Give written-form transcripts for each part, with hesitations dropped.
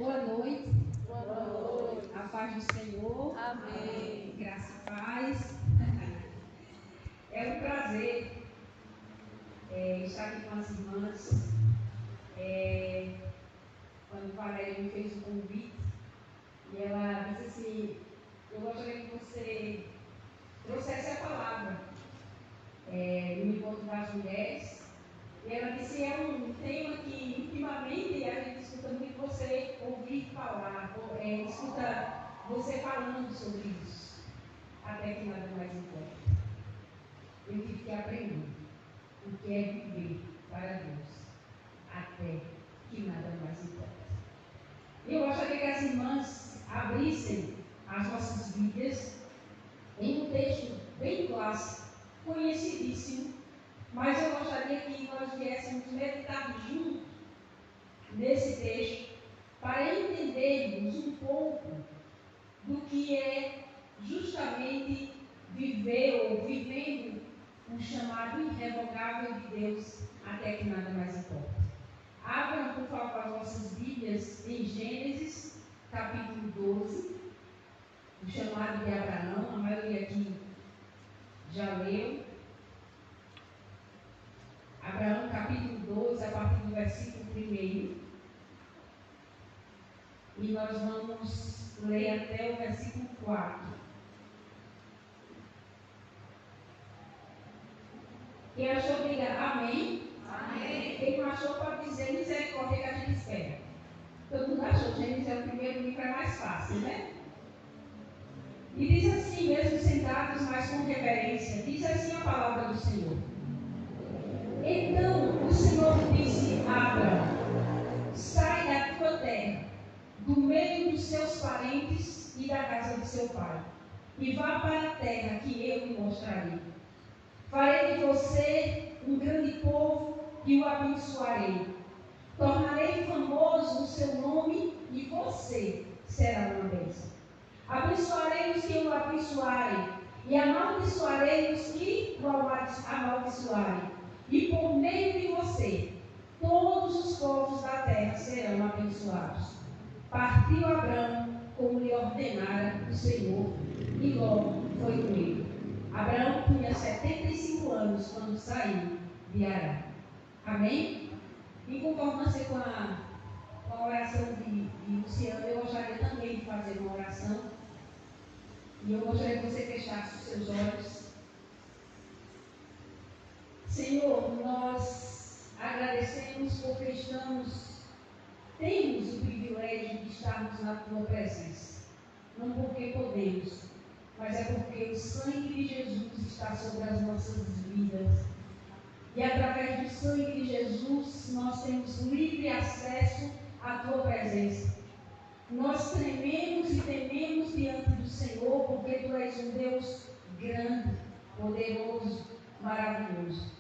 Boa noite. Boa noite. A paz do Senhor. Amém. Graça e paz. É um prazer estar aqui com as irmãs. Quando o Valério me fez o convite, e ela disse assim: eu gostaria que você trouxesse a palavra no encontro das mulheres. E ela disse: é um tema que ultimamente a gente escuta muito você ouvir falar, escuta você falando sobre isso, até que nada mais importa. Eu tive que aprender o que é viver para Deus, até que nada mais importa. Eu gostaria que as irmãs abrissem as nossas Bíblias em um texto bem clássico, conhecidíssimo, mas eu gostaria que nós viéssemos meditar juntos nesse texto para entendermos um pouco do que é justamente viver ou vivendo o chamado irrevogável de Deus até que nada mais importa. Abram, por favor, as nossas Bíblias em Gênesis, capítulo 12, o chamado de Abraão. A maioria aqui já leu. Abraão, capítulo 12, a partir do versículo 1. E nós vamos ler até o versículo 4. Quem achou, diga amém. Amém. Quem não achou, pode dizer misericórdia, que a gente espera. Todo mundo achou, Gênesis é o primeiro livro, é mais fácil, né? E diz assim, mesmo sentados, mas com reverência, diz assim a palavra do Senhor. Então o Senhor disse a Abraão: sai da tua terra, do meio dos seus parentes e da casa de seu pai, e vá para a terra que eu lhe mostrarei. Farei de você um grande povo e o abençoarei. Tornarei famoso o seu nome e você será uma bênção. Abençoarei os que o abençoarem e amaldiçoarei os que o amaldiçoarem. E por meio de você, todos os povos da terra serão abençoados. Partiu Abraão como lhe ordenara o Senhor, e logo foi com ele. Abraão tinha 75 anos quando saiu de Arã. Amém? Em concordância com a oração de Luciano, eu gostaria também de fazer uma oração. E eu gostaria que você fechasse os seus olhos. Senhor, nós agradecemos porque temos o privilégio de estarmos na Tua presença. Não porque podemos, mas é porque o sangue de Jesus está sobre as nossas vidas. E através do sangue de Jesus, nós temos livre acesso à Tua presença. Nós trememos e tememos diante do Senhor, porque Tu és um Deus grande, poderoso, maravilhoso.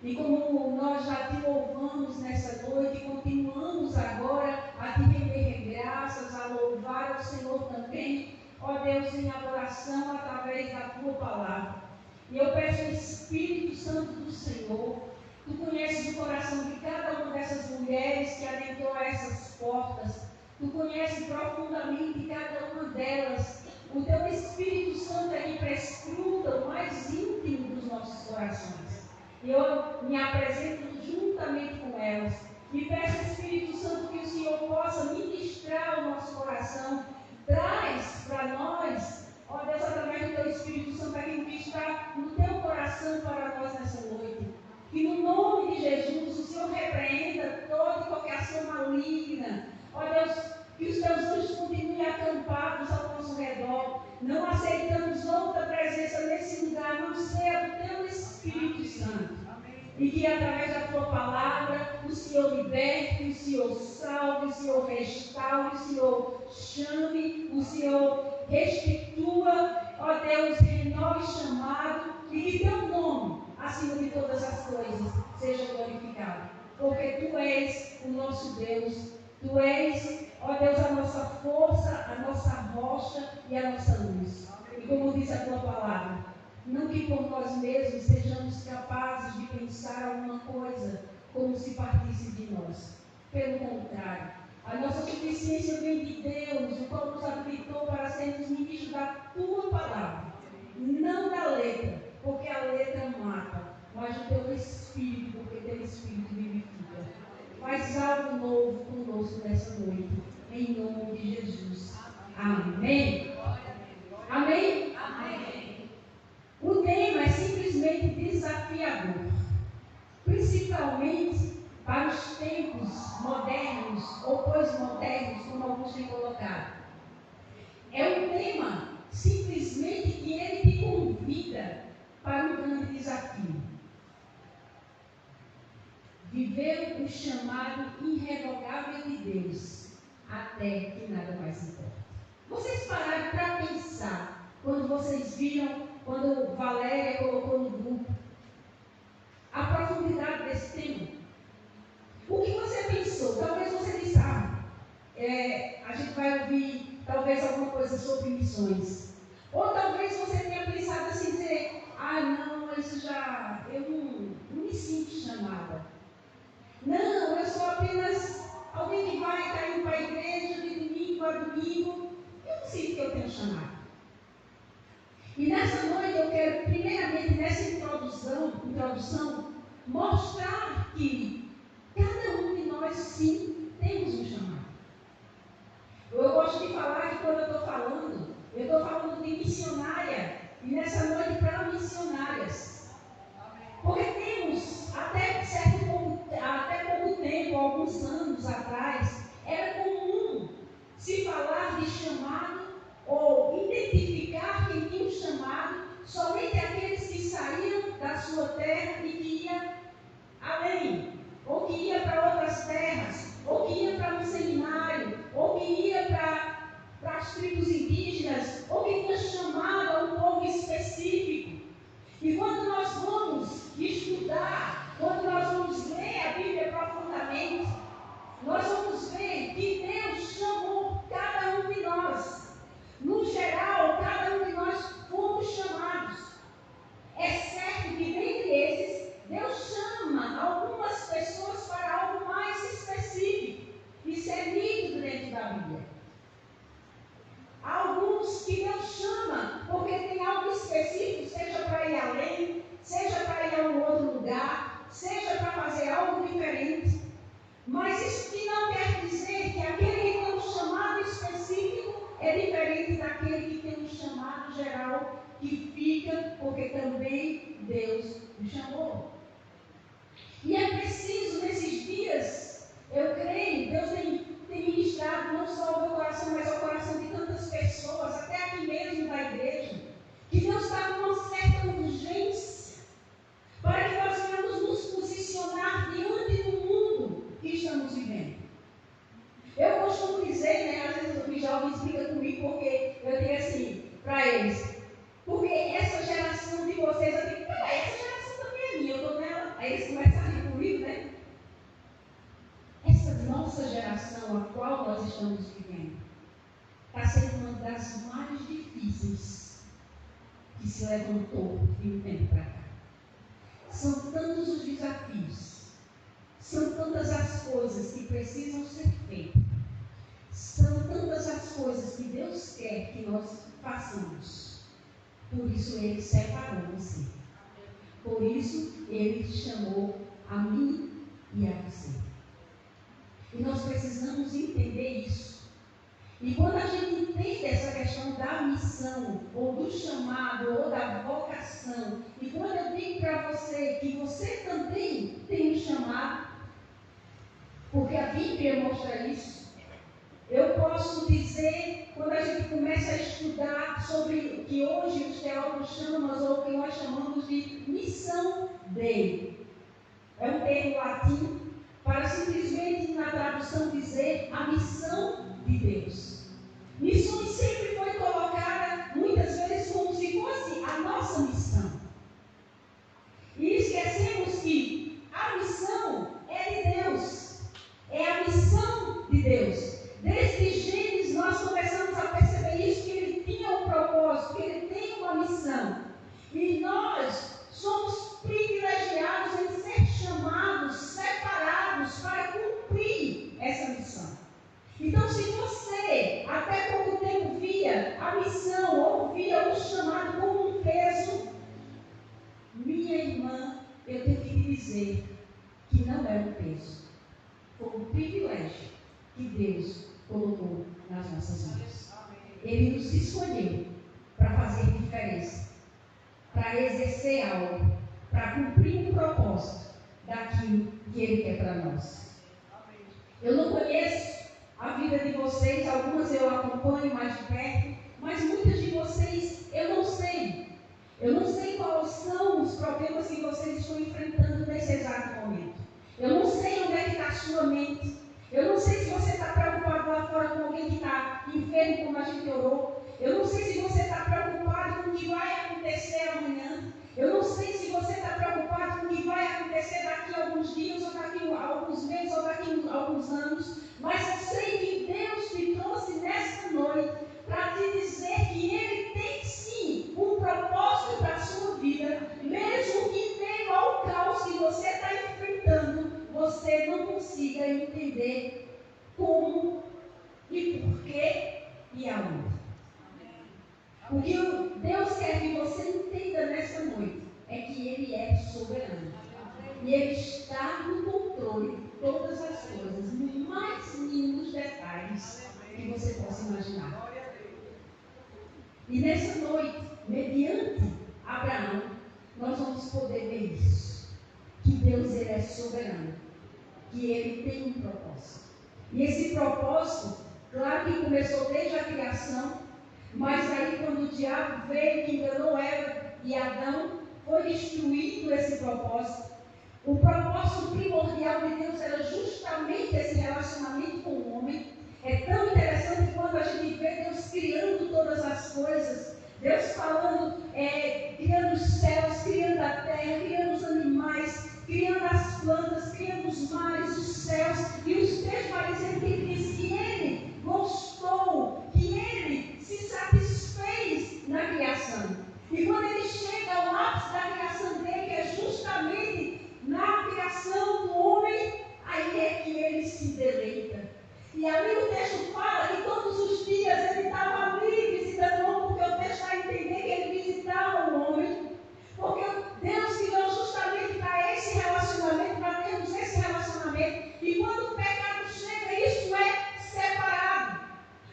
E como nós já Te louvamos nessa noite, continuamos agora a Te render graças, a louvar o Senhor também, ó Deus, em adoração através da Tua palavra. E eu peço, Espírito Santo do Senhor, Tu conheces o coração de cada uma dessas mulheres que adentrou a essas portas. Tu conheces profundamente cada uma delas. O Teu Espírito Santo é que prescruta o mais íntimo dos nossos corações. E eu me apresento juntamente com elas. E peço, Espírito Santo, que o Senhor possa ministrar o nosso coração. Traz para nós, ó Deus, através do Teu Espírito Santo, aquilo que está no Teu coração para nós nessa noite. Que no nome de Jesus o Senhor repreenda toda e qualquer ação maligna. Ó Deus, que os Teus anjos continuem acampados ao nosso redor. Não aceitamos outra presença nesse lugar, não ser do Teu Espírito Santo. E que através da Tua palavra o Senhor liberte, o Senhor salve, o Senhor restaure, o Senhor chame, o Senhor restitua, ó Deus, renove chamado, e que Teu nome, acima de todas as coisas, seja glorificado. Porque Tu és o nosso Deus, Tu és, ó Deus, a nossa força, a nossa rocha e a nossa luz. E como diz a Tua palavra, não que por nós mesmos sejamos capazes de pensar alguma coisa como se partisse de nós. Pelo contrário, A nossa suficiência vem de Deus, o qual nos habilitou para sermos ministros da tua palavra. Não da letra, porque a letra mata, mas o teu espírito, porque teu espírito vivifica. Faz algo novo conosco nessa noite, em nome de Jesus. Amém? Amém? Amém. O tema é simplesmente desafiador, principalmente para os tempos modernos ou pós-modernos, como alguns têm colocado. É um tema simplesmente que ele te convida para um grande desafio. Viver o chamado irrevogável de Deus até que nada mais importa. Vocês pararam para pensar quando vocês viram, quando Valéria colocou no grupo, a profundidade desse tema? O que você pensou? Talvez você disse, a gente vai ouvir talvez alguma coisa sobre missões. Ou talvez você tenha pensado assim, dizer, não, isso já, eu não me sinto chamada. Não, eu sou apenas alguém que vai estar indo para a igreja de domingo a domingo. Eu não sinto que eu tenho chamado. E nessa noite eu quero, primeiramente, nessa introdução, mostrar que cada um de nós, sim, temos um chamado. Eu gosto de falar que quando eu estou falando de missionária, e nessa noite para missionárias. Porque temos, até pouco tempo, alguns anos atrás, era comum se falar de chamado ou identificar quem tinha um chamado somente aqueles que saíam da sua terra e que iam além, ou que ia para outras terras, ou que ia para um seminário, ou que ia para as tribos indígenas, ou que tinha chamado a um povo específico. E quando nós vamos estudar, quando nós vamos ler a Bíblia profundamente, nós vamos ver que Deus chamou cada um de nós. No geral, cada um de nós fomos chamados. É certo que dentre esses, Deus chama algumas pessoas para algo mais específico. Isso é nítido dentro da Bíblia. Há alguns que Deus chama porque tem algo específico, seja para ir além, seja para ir a um outro lugar, seja para fazer algo diferente. Mas isso que não quer dizer que aquele que tem um chamado específico é diferente daquele que tem um chamado geral, que fica porque também Deus o chamou. E é preciso, nesses dias, eu creio, Deus tem ministrado não só ao meu coração, mas ao coração de tantas pessoas, até aqui mesmo da igreja, que Deus está com uma certa urgência para que nós venhamos nos posicionar diante do mundo que estamos vivendo. Eu costumo dizer, às vezes os jovens brigam comigo, porque eu digo assim para eles, porque essa geração de vocês, eu digo, essa geração também é minha, eu estou nela. Aí eles começam a rir comigo, né? Essa nossa geração, a qual nós estamos vivendo, está sendo uma das mais difíceis que se levantou de um tempo para cá. São tantos os desafios, são tantas as coisas que precisam ser feitas, são tantas as coisas que Deus quer que nós façamos. Por isso Ele separou você. Por isso Ele chamou a mim e a você. E nós precisamos entender isso. E quando a gente entende essa questão da missão, ou do chamado, ou da vocação, e quando eu digo para você que você também tem um chamado, porque a Bíblia mostra isso, eu posso dizer, quando a gente começa a estudar sobre o que hoje os teólogos chamam, ou o que nós chamamos de missão Dei. É um termo latim para simplesmente, na tradução, dizer a missão de Deus. Missões sempre foi colocada, muitas vezes, como se fosse a nossa missão. E esquecemos que a missão é de Deus. É a missão de Deus. Desde Gênesis nós começamos a perceber isso, que Ele tinha um propósito, que Ele tem uma missão. E nós somos privilegiados em ser chamados, separados para cumprir essa missão. irmã, eu tenho que te dizer que não é um peso. Foi um privilégio que Deus colocou nas nossas mãos. Ele nos escolheu para fazer diferença, para exercer algo, para cumprir um propósito daquilo que Ele quer para nós. Eu não conheço a vida de vocês, algumas eu acompanho mais de perto, mas muitas de vocês eu não sei. Eu não sei quais são os problemas que vocês estão enfrentando nesse exato momento. Eu não sei onde é que está a sua mente. Eu não sei se você está preocupado lá fora com alguém que está enfermo, como a gente orou. Eu não sei se você está preocupado com o que vai acontecer amanhã. Eu não sei se você está preocupado com o que vai acontecer daqui a alguns dias, ou daqui a alguns meses, ou daqui a alguns anos. Mas eu sei que Deus te trouxe nesta noite para te dizer que Ele tem sim um propósito para a sua vida, mesmo que em meio ao caos que você está enfrentando, você não consiga entender como e porquê e aonde. O que Deus quer que você entenda nesta noite é que Ele é soberano. E Ele está no controle de todas as coisas, nos mais mínimos detalhes que você possa imaginar. E nessa noite, mediante Abraão, nós vamos poder ver isso. Que Deus Ele é soberano. Que Ele tem um propósito. E esse propósito, claro que começou desde a criação, mas aí quando o diabo veio, que enganou Eva e Adão, foi destruído esse propósito. O propósito primordial de Deus era justamente esse relacionamento com o homem. É tão interessante quando a gente vê Deus criando todas as coisas, Deus falando, criando os céus, criando a terra, criando os animais, criando as plantas, criando os mares, os céus, e os textos vai dizendo que Ele disse que Ele gostou, que Ele se satisfez na criação. E quando Ele chega ao ápice da criação dele, que é justamente na criação do homem, aí é que Ele se deleita. E ali o texto fala que todos os dias Ele estava ali visitando o homem, porque o texto vai entender que Ele visitava o homem, porque Deus criou justamente para esse relacionamento, para termos esse relacionamento. E quando o pecado chega, isso é separado.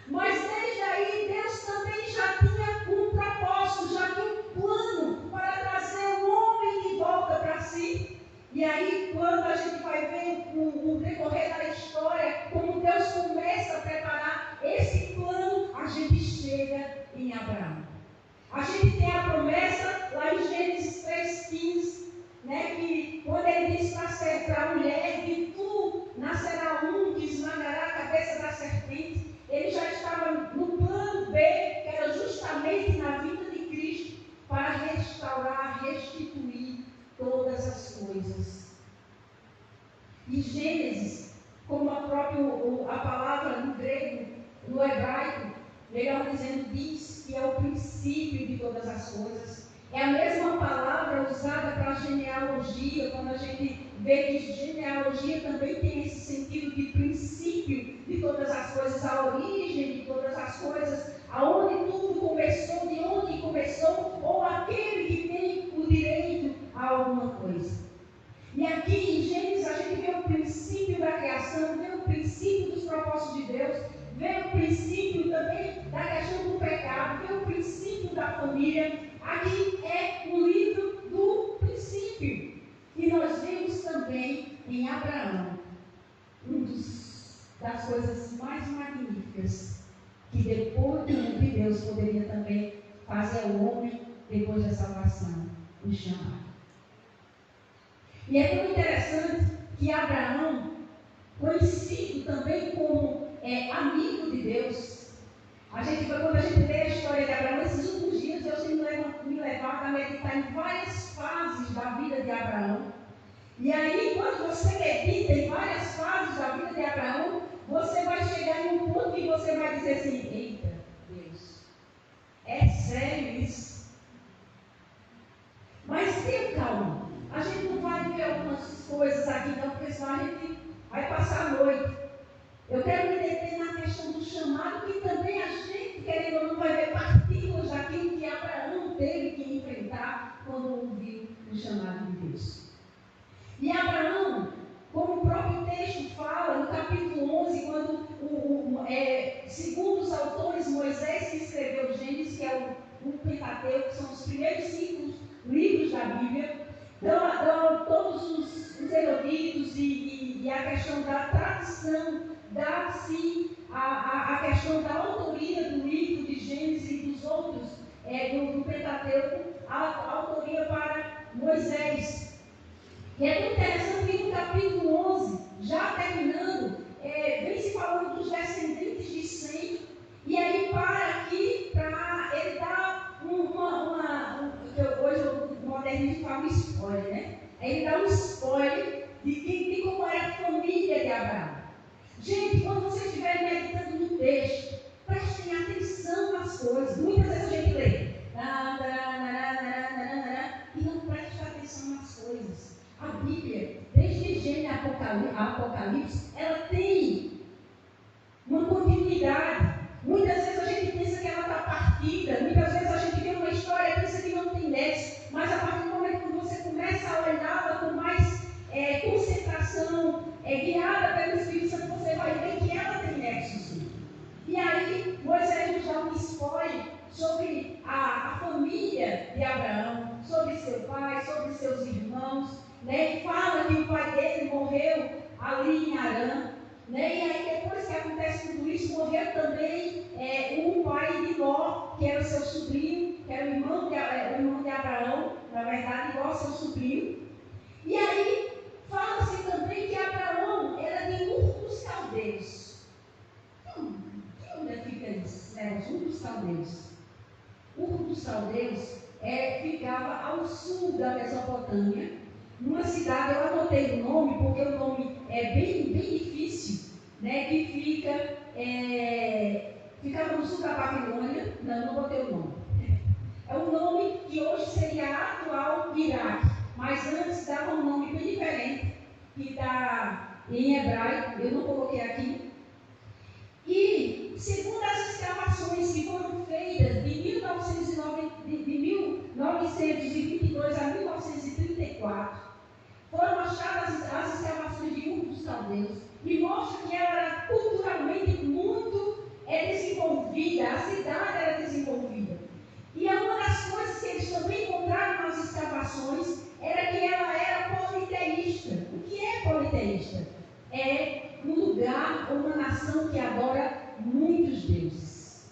Mas desde aí, Deus também já tinha um propósito, já tinha um plano para trazer o homem de volta para si. E aí, quando a gente vai ver o decorrer da história, como Deus começa a preparar esse plano, a gente chega em Abraão. A gente tem a promessa lá em Gênesis 3,15, né, que quando ele diz para a mulher que tu nascerá um que esmagará a cabeça da serpente, ele já estava no plano B, que era justamente na vida de Cristo, para restaurar, restituir todas as coisas. E Gênesis, como a palavra no grego, no hebraico, melhor dizendo, diz que é o princípio de todas as coisas. É a mesma palavra usada para genealogia, quando a gente vê que genealogia também tem esse sentido de princípio de todas as coisas, a origem de todas as coisas, aonde tudo começou, de onde começou, ou aquele que tem o direito a alguma coisa. E aqui em Gênesis a gente vê o princípio da criação, vê o princípio dos propósitos de Deus, vê o princípio também da questão do pecado, vê o princípio da família. Aqui é o livro do princípio. E nós vemos também em Abraão das coisas mais magníficas que depois que Deus poderia também fazer ao homem depois da salvação, o chamar. E é tão interessante que Abraão, conhecido também como amigo de Deus, quando a gente lê a história de Abraão, esses últimos dias Deus tem me levado a meditar em várias fases da vida de Abraão. E aí, quando você medita em várias fases da vida de Abraão, você vai chegar em um ponto que você vai dizer assim: eita, Deus, é sério isso? Mas tenha calma. A gente não vai ver algumas coisas aqui não, porque senão a gente vai passar a noite. Eu quero me deter na questão do chamado, que também a gente, querendo ou não, vai ver partículas daquilo que Abraão teve que enfrentar quando ouviu o chamado de Deus. E Abraão, como o próprio texto fala, no capítulo 11, quando, segundo os autores, Moisés que escreveu Gênesis, que é o Pentateuco, que são os primeiros 5 livros da Bíblia, dão todos os eruditos e a questão da tradição, dá-se a questão da autoria do livro de Gênesis e dos outros, do Pentateuco, a autoria para Moisés. E é muito interessante que no capítulo 11, já terminando, vem se falando dos descendentes de Sem, e aí para aqui, para ele dar hoje o modernismo fala um spoiler, né? Ele dá um spoiler de como era a família de Abraão. Gente, quando vocês estiverem meditando no texto, prestem atenção nas coisas. Muitas vezes a gente lê e não presta atenção nas coisas. A Bíblia, desde Gênesis a Apocalipse, ela tem uma continuidade. Muitas vezes a gente pensa que ela está partida, muitas vezes a gente vê uma história e pensa que não tem nexo, mas a partir do momento que você começa a olhá-la com mais concentração, guiada pelo Espírito Santo, você vai ver que ela tem nexo, sim. E aí, Moisés nos dá um spoiler sobre a família de Abraão, sobre seu pai, sobre seus irmãos, né? E fala que o pai dele morreu ali em Harã, né? E aí, depois que acontece tudo isso, morreu também o pai de Ló, que era o seu sobrinho, que era o irmão de Abraão, na verdade, Ló, seu sobrinho. E aí, fala-se também que Abraão era de Ur dos Caldeus. Que onde fica isso? Ur dos Caldeus. Ur dos Caldeus ficava ao sul da Mesopotâmia, numa cidade, eu anotei o nome, porque o nome é bem difícil, né, que ficava no sul da Babilônia. Não botei o nome. É um nome que hoje seria atual Iraque, mas antes dava um nome bem diferente, que está em hebraico, eu não coloquei aqui. E, segundo as escavações que foram feitas de 1922 a 1934, foram achadas as escavações de Ur dos Caldeus, e mostra que ela era culturalmente muito desenvolvida, a cidade era desenvolvida. E uma das coisas que eles também encontraram nas escavações era que ela era politeísta. O que é politeísta? É um lugar ou uma nação que adora muitos deuses.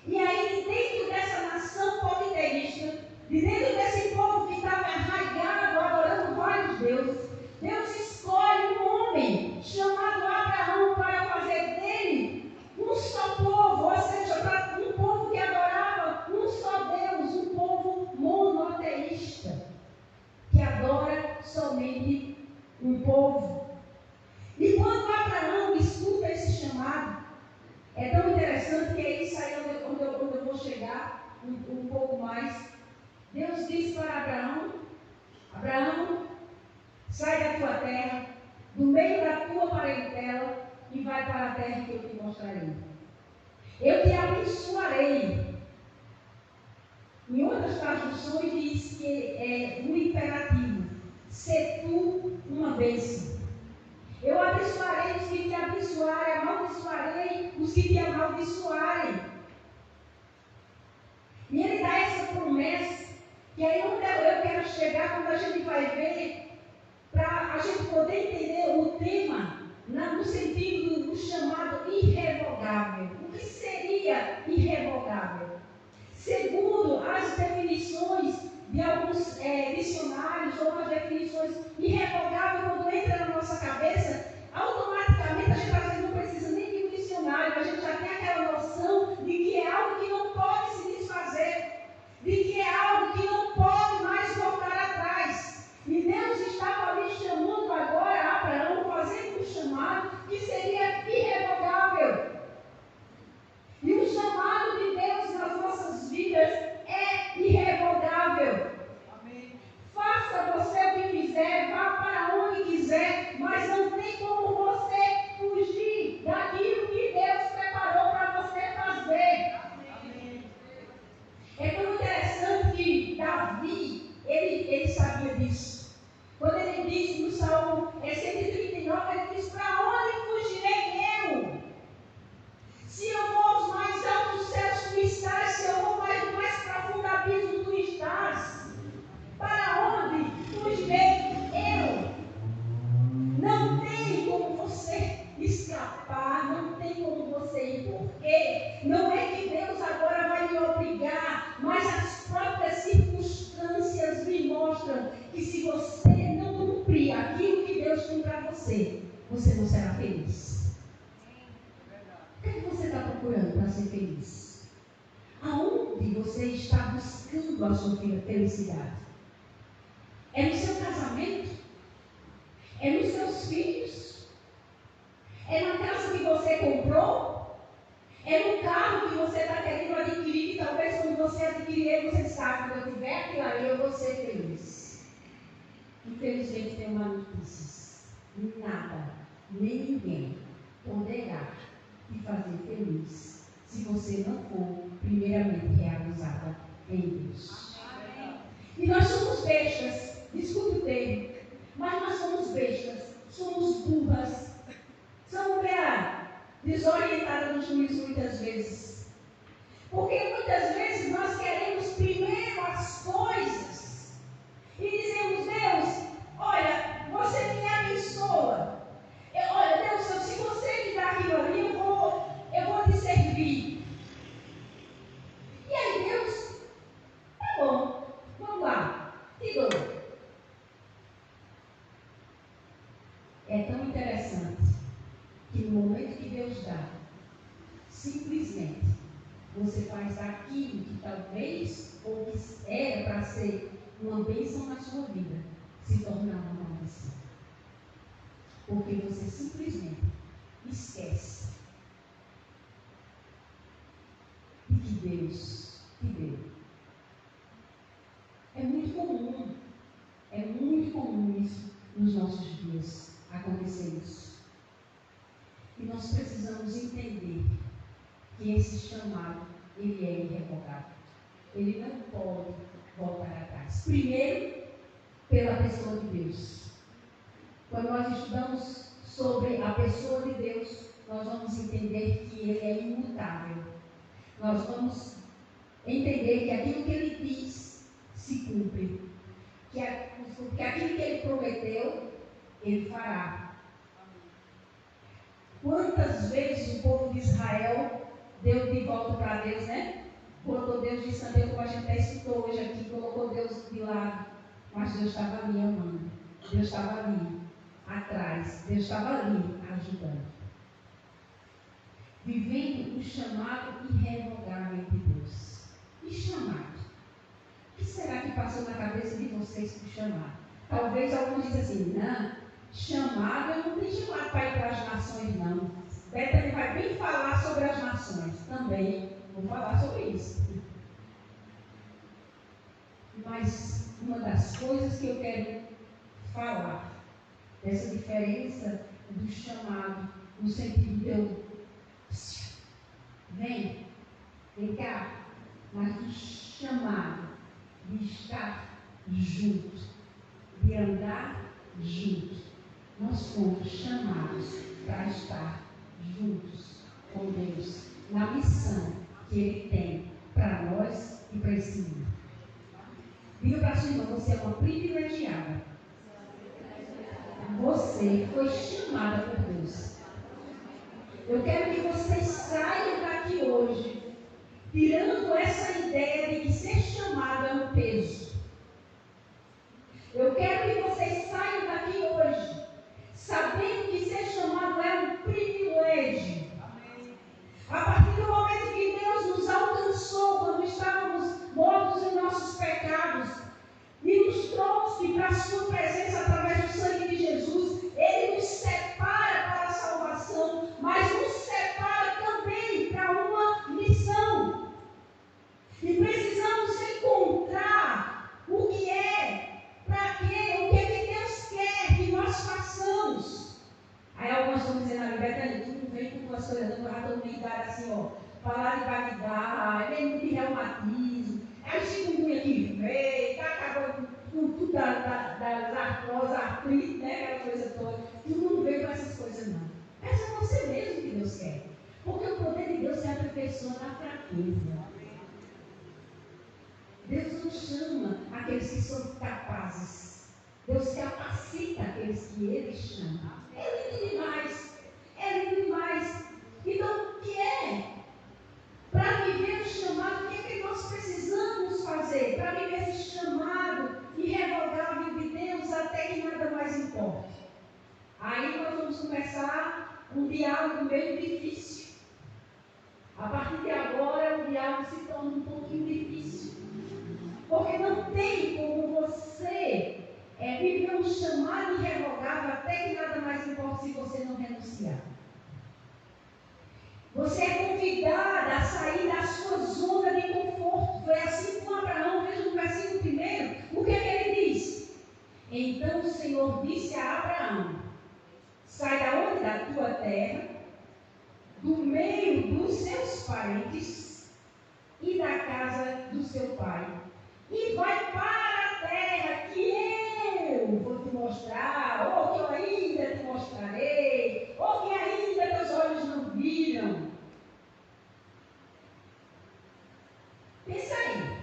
E aí, dentro dessa nação politeísta, de dentro desse povo que estava arraigado, adorando vários deuses, Deus escolhe um homem chamado Abraão para fazer dele um só povo, ou seja, para um povo que adorava um só Deus, um povo monoteísta, que adora somente um povo. E quando Abraão escuta esse chamado, é tão interessante que é isso aí onde eu vou chegar um pouco mais. Deus diz para Abraão: Abraão, sai da tua terra, do meio da tua parentela, e vai para a terra que eu te mostrarei. Eu te abençoarei. Em outras traduções diz que é um imperativo: se tu uma bênção. Eu abençoarei os que te abençoarem, amaldiçoarei os que te amaldiçoarem. E ele dá essa promessa, que aí onde eu quero chegar, quando a gente vai ver, para a gente poder entender o tema, no sentido do chamado irrevogável. O que seria irrevogável? Segundo as definições de alguns dicionários, ou as definições, irrevogável, quando entra na nossa cabeça, automaticamente a gente às vezes não precisa nem de um dicionário, a gente já tem aquela noção de que é algo que não pode se desfazer, de que é algo que não pode mais voltar atrás. E Deus estava ali chamando agora Abraão, fazendo um chamado que seria irrevogável. E o chamado de Deus nas nossas vidas é irrevogável. Amém. Faça você o que fizer, versão é 139, ele diz: para onde fugirei eu? Se eu vou aos mais altos céus, tu estás. Se eu vou mais profundo abismo, tu estás. Para onde fugirei eu? Não tem como você escapar, não tem como você ir. Por quê? Não é que Deus agora vai lhe obrigar, mas as próprias circunstâncias me mostram que se você não cumprir aquilo que Deus tem para você, você não será feliz. O que é que você está procurando para ser feliz? Aonde você está buscando a sua felicidade? É no seu casamento? É nos seus filhos? É na casa que você comprou? É no carro que você está querendo adquirir, que talvez quando você adquirir ele, você sabe, quando eu tiver aquilo ali, eu vou ser feliz. Infelizmente, tem uma notícia: nada, nem ninguém poderá te fazer feliz se você não for primeiramente realizada em Deus. E nós somos bestas, desculpe o termo, mas nós somos bestas, somos burras, somos desorientadas no juízo muitas vezes. Porque muitas vezes nós queremos primeiro as coisas e dizemos: Deus, olha, você me abençoa. Olha, Deus, se você me dá aquilo ali, eu vou te servir. E aí Deus, tá bom, vamos lá, te dou. É tão interessante que no momento que Deus dá, simplesmente você faz daquilo que talvez, ou que era para ser uma bênção na sua vida, se tornar uma maldição. Porque você simplesmente esquece de que Deus te deu. É muito comum isso nos nossos dias, acontecer isso. E nós precisamos entender que esse chamado, ele é irrevogável. Ele não pode voltar atrás. Primeiro, pela pessoa de Deus. Quando nós estudamos sobre a pessoa de Deus, nós vamos entender que ele é imutável. Nós vamos entender que aquilo que ele diz se cumpre. Que aquilo que ele prometeu, ele fará. Quantas vezes o povo de Israel deu de volta para Deus, né? Botou Deus de santo, como a gente até citou hoje aqui, colocou Deus de lado. Mas Deus estava ali amando. Deus estava ali atrás. Deus estava ali ajudando. Vivendo o chamado irrevogável de Deus. E chamado? O que será que passou na cabeça de vocês por chamado? Talvez alguns dizem assim: não, chamado, eu não tenho chamado para ir para as nações, não. Bethany vai bem falar sobre as nações. Também vou falar sobre isso. Mas uma das coisas que eu quero falar, dessa diferença do chamado, no sentido de eu vem cá, mas do chamado, de estar junto, de andar junto. Nós fomos chamados para estar juntos com Deus, na missão que Ele tem para nós e para esse mundo. Diga para a sua irmã: você é uma privilegiada. Você foi chamada por Deus. Eu quero que vocês saiam daqui hoje, tirando essa ideia de que ser chamado é um peso. Eu quero que vocês saiam daqui hoje, sabendo que ser chamado é um privilégio. A partir do momento que Deus nos alcançou, quando estávamos mortos em nossos pecados, e nos trouxe para a sua presença através do sangue de Jesus, Ele nos separa para a salvação, mas nos separa também para uma missão. E precisamos encontrar o que é, para quê, o que é que Deus quer que nós façamos. Aí algumas estão dizendo ali: Bethany, tu não vem com tuas coisas, não vai todo mundo dar assim, ó, falar de validar, é mesmo de reumatismo, é o chikungunya que veio, está acabando com tudo das artroses, atrito, né? Aquela coisa toda. Tu não veio para essas coisas, não. Essa é você mesmo que Deus quer. Porque o poder de Deus se aperfeiçoa na fraqueza. Deus não chama aqueles que são capazes. Deus capacita aqueles que Ele chama. É lindo demais. É lindo demais. Então, o que é? Para viver o chamado, o que é que nós precisamos fazer? Para viver esse chamado irrevogável de Deus até que nada mais importe. Aí nós vamos começar um diálogo meio difícil. A partir de agora, o diálogo se torna um pouquinho difícil. Porque não tem como você viver um chamado irrevogável até que nada mais importe se você não renunciar. Você é convidada a sair da sua zona de conforto. Foi assim com Abraão, veja no versículo 1, o que ele diz? Então o Senhor disse a Abraão: sai da onde? Da tua terra, do meio dos seus parentes e da casa do seu pai, e vai para a terra que eu vou te mostrar, ou que eu ainda te mostrarei, ou que ainda teus olhos não viram. Pensa aí.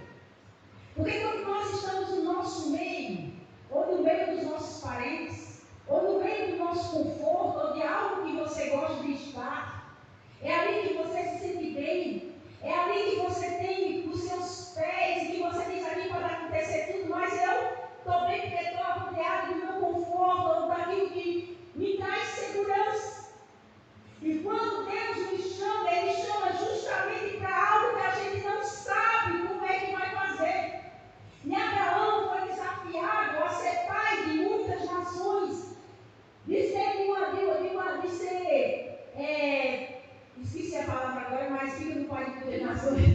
Porque quando nós estamos no nosso meio, ou no meio dos nossos parentes, ou no meio do nosso conforto, ou de algo que você gosta de estar, é ali que você se sente bem, é ali que você tem os seus pés, e que você diz ali pode acontecer tudo, mas eu estou bem porque estou rodeado do meu conforto, ou daquilo que me traz segurança. E quando Deus nos chama, Ele chama justamente para algo que a gente não sabe como é que vai fazer. E Abraão foi desafiado a ser pai de muitas nações, de ser, esqueci a palavra agora, mas filho do pai de muitas nações,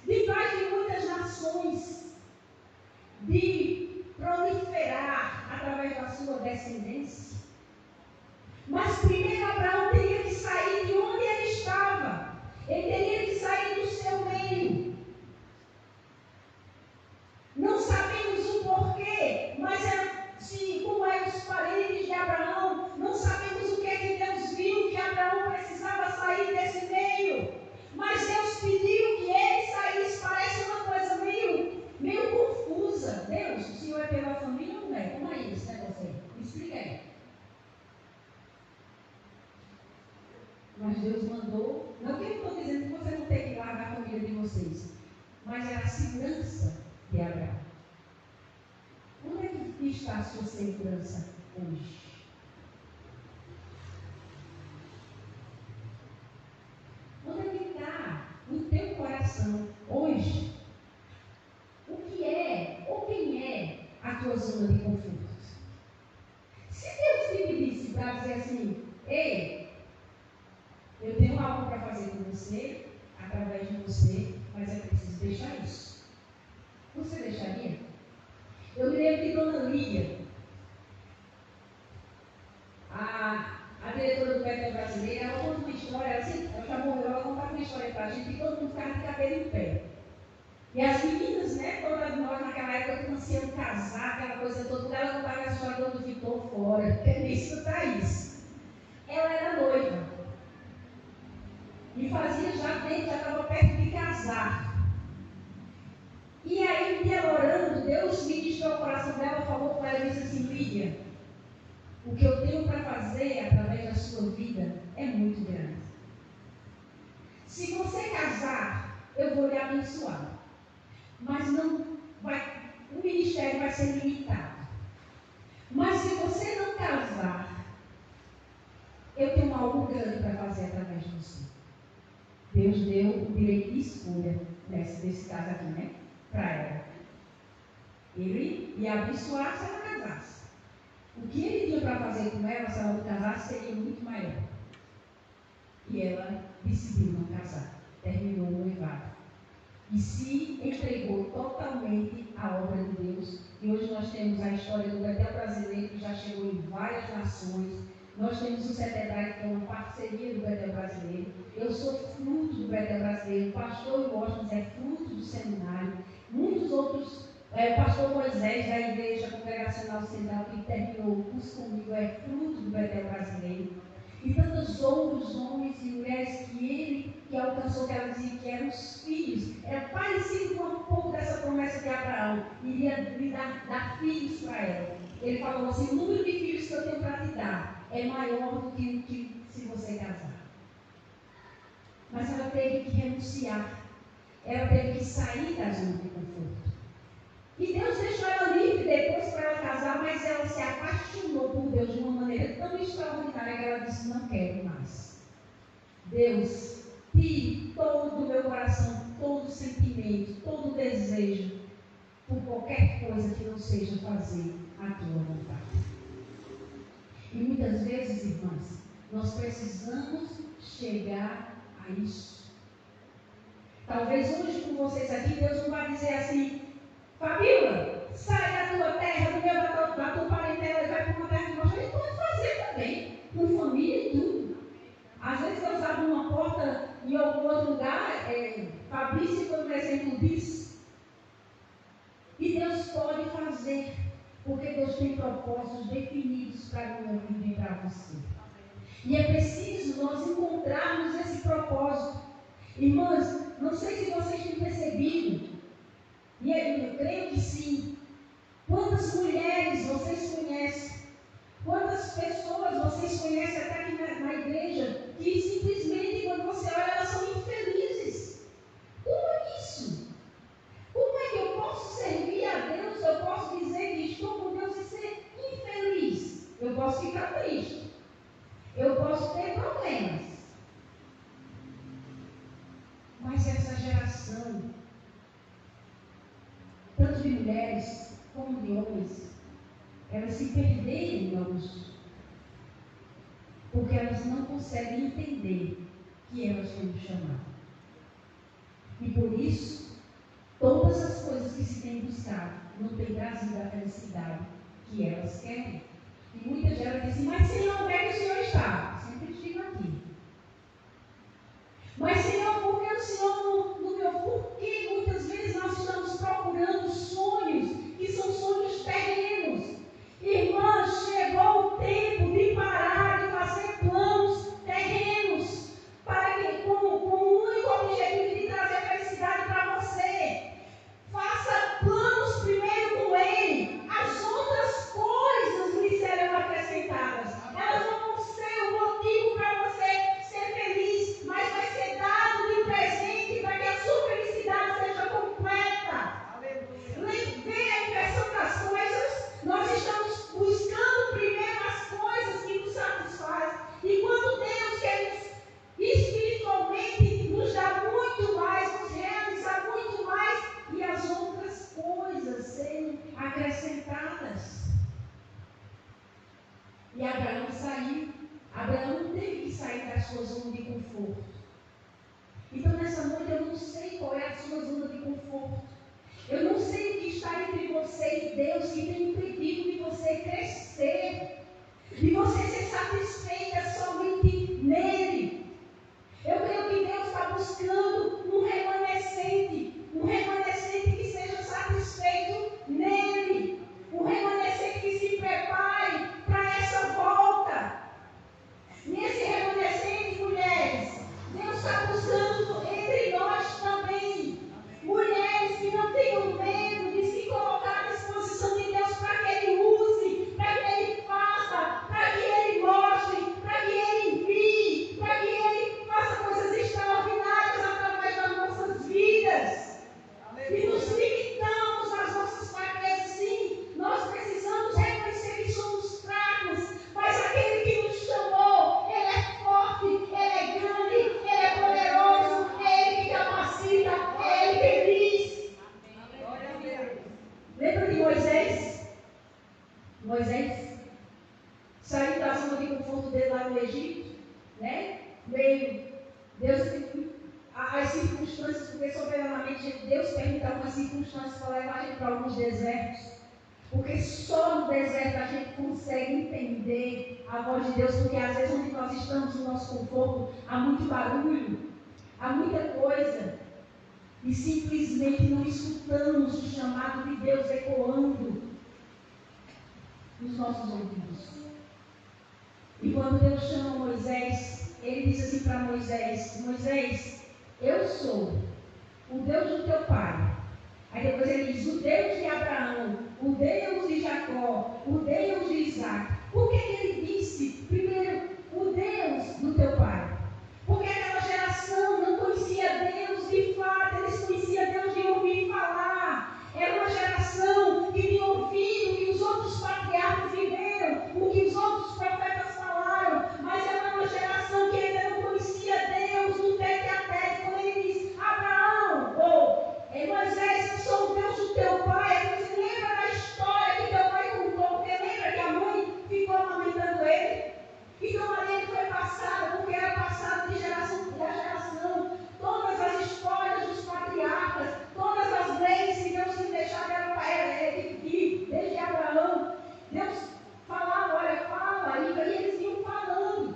de pai de muitas nações, de proliferar através da sua descendência. Mas primeiro Abraão teria que sair de onde ele estava. Ele teria que sair do seu meio. Não sabemos o porquê, mas como eram os parentes de Abraão, não sabemos o que é que Deus viu, que Abraão precisava sair desse meio. Mas Deus pediu que ele saísse. Parece uma coisa meio confusa. Deus, o Senhor é pela família ou não é? Como é isso, né, você? Me explica aí. Mas Deus mandou, não que eu estou dizendo que você não tem que largar a família de vocês, mas é a segurança de Abraão. Onde é que está a sua segurança hoje? Onde é que está o teu coração hoje? O que é, ou quem é a tua zona de conforto? Se Deus te pedisse para dizer assim: ei, eu tenho algo para fazer com você, através de você, mas é preciso deixar isso. Você deixaria? Eu me lembro de Dona Lídia, a diretora do Betel Brasileiro. Ela conta uma história, ela já morreu, ela contava uma história para a gente e todo mundo ficava de cabelo em pé. E as meninas, né, todas nós naquela época que ansiam casar, aquela coisa toda, ela contava essa história quando ficou fora, quer escutar isso. Ela era noiva. E fazia já estava perto de casar. E aí, um dia orando, Deus ministrou o coração dela, falou com ela e disse assim: Lídia, o que eu tenho para fazer através da sua vida é muito grande. Se você casar, eu vou lhe abençoar. Mas o ministério vai ser limitado. Mas se você não casar, eu tenho algo grande para fazer através de você. Deus deu o direito de escolha desse caso aqui, né? Para ela. Ele ia abençoar se ela casasse. O que ele tinha para fazer com ela, se ela não casasse, seria muito maior. E ela decidiu não casar. Terminou o noivado. E se entregou totalmente à obra de Deus. E hoje nós temos a história do Betel Brasileiro, que já chegou em várias nações. Nós temos o CETEBRAE, que é uma parceria do Betel Brasileiro. Eu sou fruto do Betel Brasileiro. O pastor Washington é fruto do seminário. Muitos outros O pastor Moisés, da Igreja Congregacional Central, que terminou o curso comigo, é fruto do Betel brasileiro. E tantos outros homens e mulheres que alcançou, que ela dizia que eram os filhos. Era parecido com um pouco dessa promessa de Abraão. Iria lhe dar filhos para ela. Ele falou assim: o número de filhos que eu tenho para te dar é maior do que se você casar. Mas ela teve que renunciar. Ela teve que sair da zona de conforto. E Deus deixou ela livre depois para ela casar, mas ela se apaixonou por Deus de uma maneira tão extraordinária que ela disse: não quero mais. Deus, tire todo o meu coração, todo o sentimento, todo o desejo por qualquer coisa que não seja fazer a tua vontade. E muitas vezes, irmãs, nós precisamos chegar a isso. Talvez hoje com vocês aqui, Deus não vai dizer assim: Fabíola, sai da tua terra, da tua parentela e vai para uma terra de baixo. Ele pode fazer também, com família e tudo. Às vezes Deus abre uma porta em algum outro lugar, Fabrício foi um exemplo disso. E Deus pode fazer, porque Deus tem propósitos definidos para a minha vida e para você. E é preciso nós encontrarmos esse propósito. Irmãs, não sei se vocês têm percebido, e eu creio que sim. Quantas mulheres vocês conhecem? Quantas pessoas vocês conhecem até aqui na igreja que simplesmente, quando você olha, elas são infelizes? Como é isso? Como é que eu posso servir a Deus? Eu posso dizer que estou com Deus e ser infeliz? Eu posso ficar triste. Eu posso ter problemas. Mas essa geração, tanto de mulheres como de homens, elas se perderam em alguns, porque elas não conseguem entender que elas têm um chamado. E por isso, todas as coisas que se têm buscado não têm trazido a felicidade que elas querem. E muitas delas dizem: mas Senhor, onde é que o Senhor está? Sempre digo aqui. Mas Senhor, por que o Senhor não me ouve? Porque muitas vezes nós estamos procurando sonhos que são sonhos terrenos. Irmãs, chegou o tempo de parar de fazer planos terrenos para que, com o único objetivo de trazer felicidade para você. Faça planos primeiro com Ele. As outras coisas lhe serão acrescentadas. Elas não vão ser o motivo para você ser feliz, mas vai ser dado de presente para que a sua felicidade seja completa. Vê a inversão das coisas. Nós estamos buscando primeiro as coisas que nos satisfazem. E quando Deus quer espiritualmente nos dar muito mais, nos realizar muito mais, e as outras coisas serem acrescentadas. E Abraão saiu. Abraão não teve que sair da sua zona de conforto. Então nessa noite eu não sei qual é a sua zona de conforto. Eu não sei o que está entre você e Deus que tem impedido de você crescer, de você ser satisfeita somente nele. Eu creio que Deus está buscando um remanescente que seja satisfeito nele, um remanescente que se prepare para essa volta. E esse remanescente, mulheres, Deus está buscando entre nós também. Mulheres que não tenham medo de se colocar à disposição de Deus para que Ele use, para que Ele faça, para que Ele mostre, para que Ele envie, para que Ele faça coisas extraordinárias através das nossas vidas. E nos limitamos às nossas fraquezas, sim. Nós precisamos reconhecer que somos fracos, mas aquele que nos chamou, Ele é forte, Ele é grande, Ele é poderoso, é Ele que capacita, é Ele que diz. Glória a Deus. Lembra de Moisés? Moisés saiu da zona de conforto dele lá no Egito, né? Veio Deus, as circunstâncias, porque soberanamente Deus permite algumas circunstâncias para levar a gente para alguns desertos. Porque só no deserto a gente consegue entender a voz de Deus, porque às vezes onde nós estamos, no nosso conforto, há muito barulho, há muita coisa. e simplesmente não escutamos o chamado de Deus ecoando nos nossos ouvidos. E quando Deus chama Moisés, ele diz assim para Moisés: Moisés, eu sou o Deus do teu pai. Aí depois ele diz: o Deus de Abraão, o Deus de Jacó, o Deus de Isaac. Por que ele disse primeiro o Deus do teu pai? Porque aquela geração não conhecia Deus de fato, eles conheciam Deus de ouvir falar. Era uma geração que vinha ouvindo o que os outros patriarcas viveram, o que os outros profetas falaram, mas era uma geração que ainda não conhecia Deus no tete a tete. Quando ele diz: Abraão, ou Moisés, eu sou o Deus do teu pai, você lembra da história que teu pai contou? Porque lembra que a mãe ficou amamentando ele? Então ali ele foi passado, porque era passado de geração a geração. Todas as histórias dos patriarcas, todas as leis que Deus tinha deixado eram para ele, desde Abraão. Deus falava: olha, fala, e eles iam falando.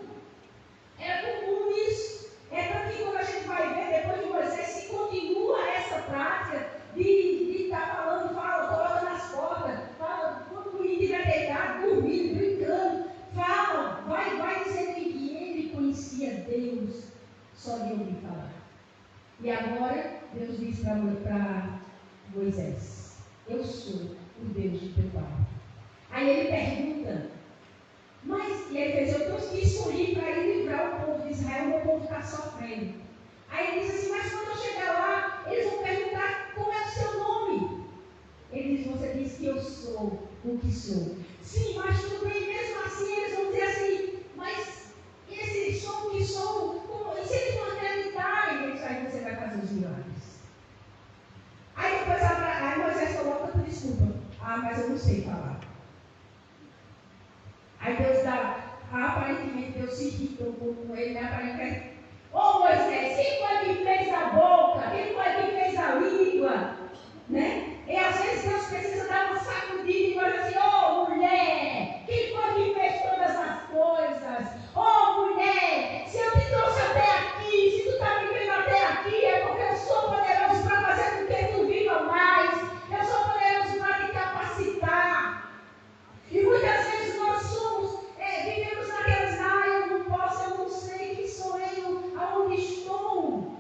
Era comum isso. É tanto que quando a gente vai ver, depois de Moisés, se continua essa prática de estar falando, fala, coloca nas portas, fala, quando o menino estiver deitado, dormindo, brincando, fala, vai dizendo que ele conhecia Deus só de ouvir falar. E agora, Deus diz para Moisés: eu sou o Deus do teu pai. Aí ele pergunta, mas, e ele fez: eu te escolhi para ir livrar o povo de Israel, o meu povo está sofrendo. Aí ele diz assim: mas quando eu chegar lá, eles vão perguntar como é o seu nome. Ele diz: você diz que eu sou o que sou. Sim, mas tudo bem, mesmo assim eles vão dizer assim: mas esse sou o que sou, e se eles não acreditarem? Ele diz: aí você vai fazer os milagres. Aí depois aí Moisés coloca outra desculpa: mas eu não sei falar. Aí Deus aparentemente Deus se irritou um pouco com ele, né? Aparentemente: ô Moisés, quem foi que fez a boca? Quem foi que fez a língua? Né? E às vezes Deus precisa dar uma sacudida e dizer assim: ô mulher, quem foi que fez todas as coisas? Ô mulher, se eu te trouxe até aqui, se tu está me vendo até aqui, é porque eu sou poderoso para fazer com que tu viva mais. Eu sou poderoso para te capacitar. E muitas vezes nós vivemos naquelas: eu não posso, eu não sei quem sou eu, aonde estou.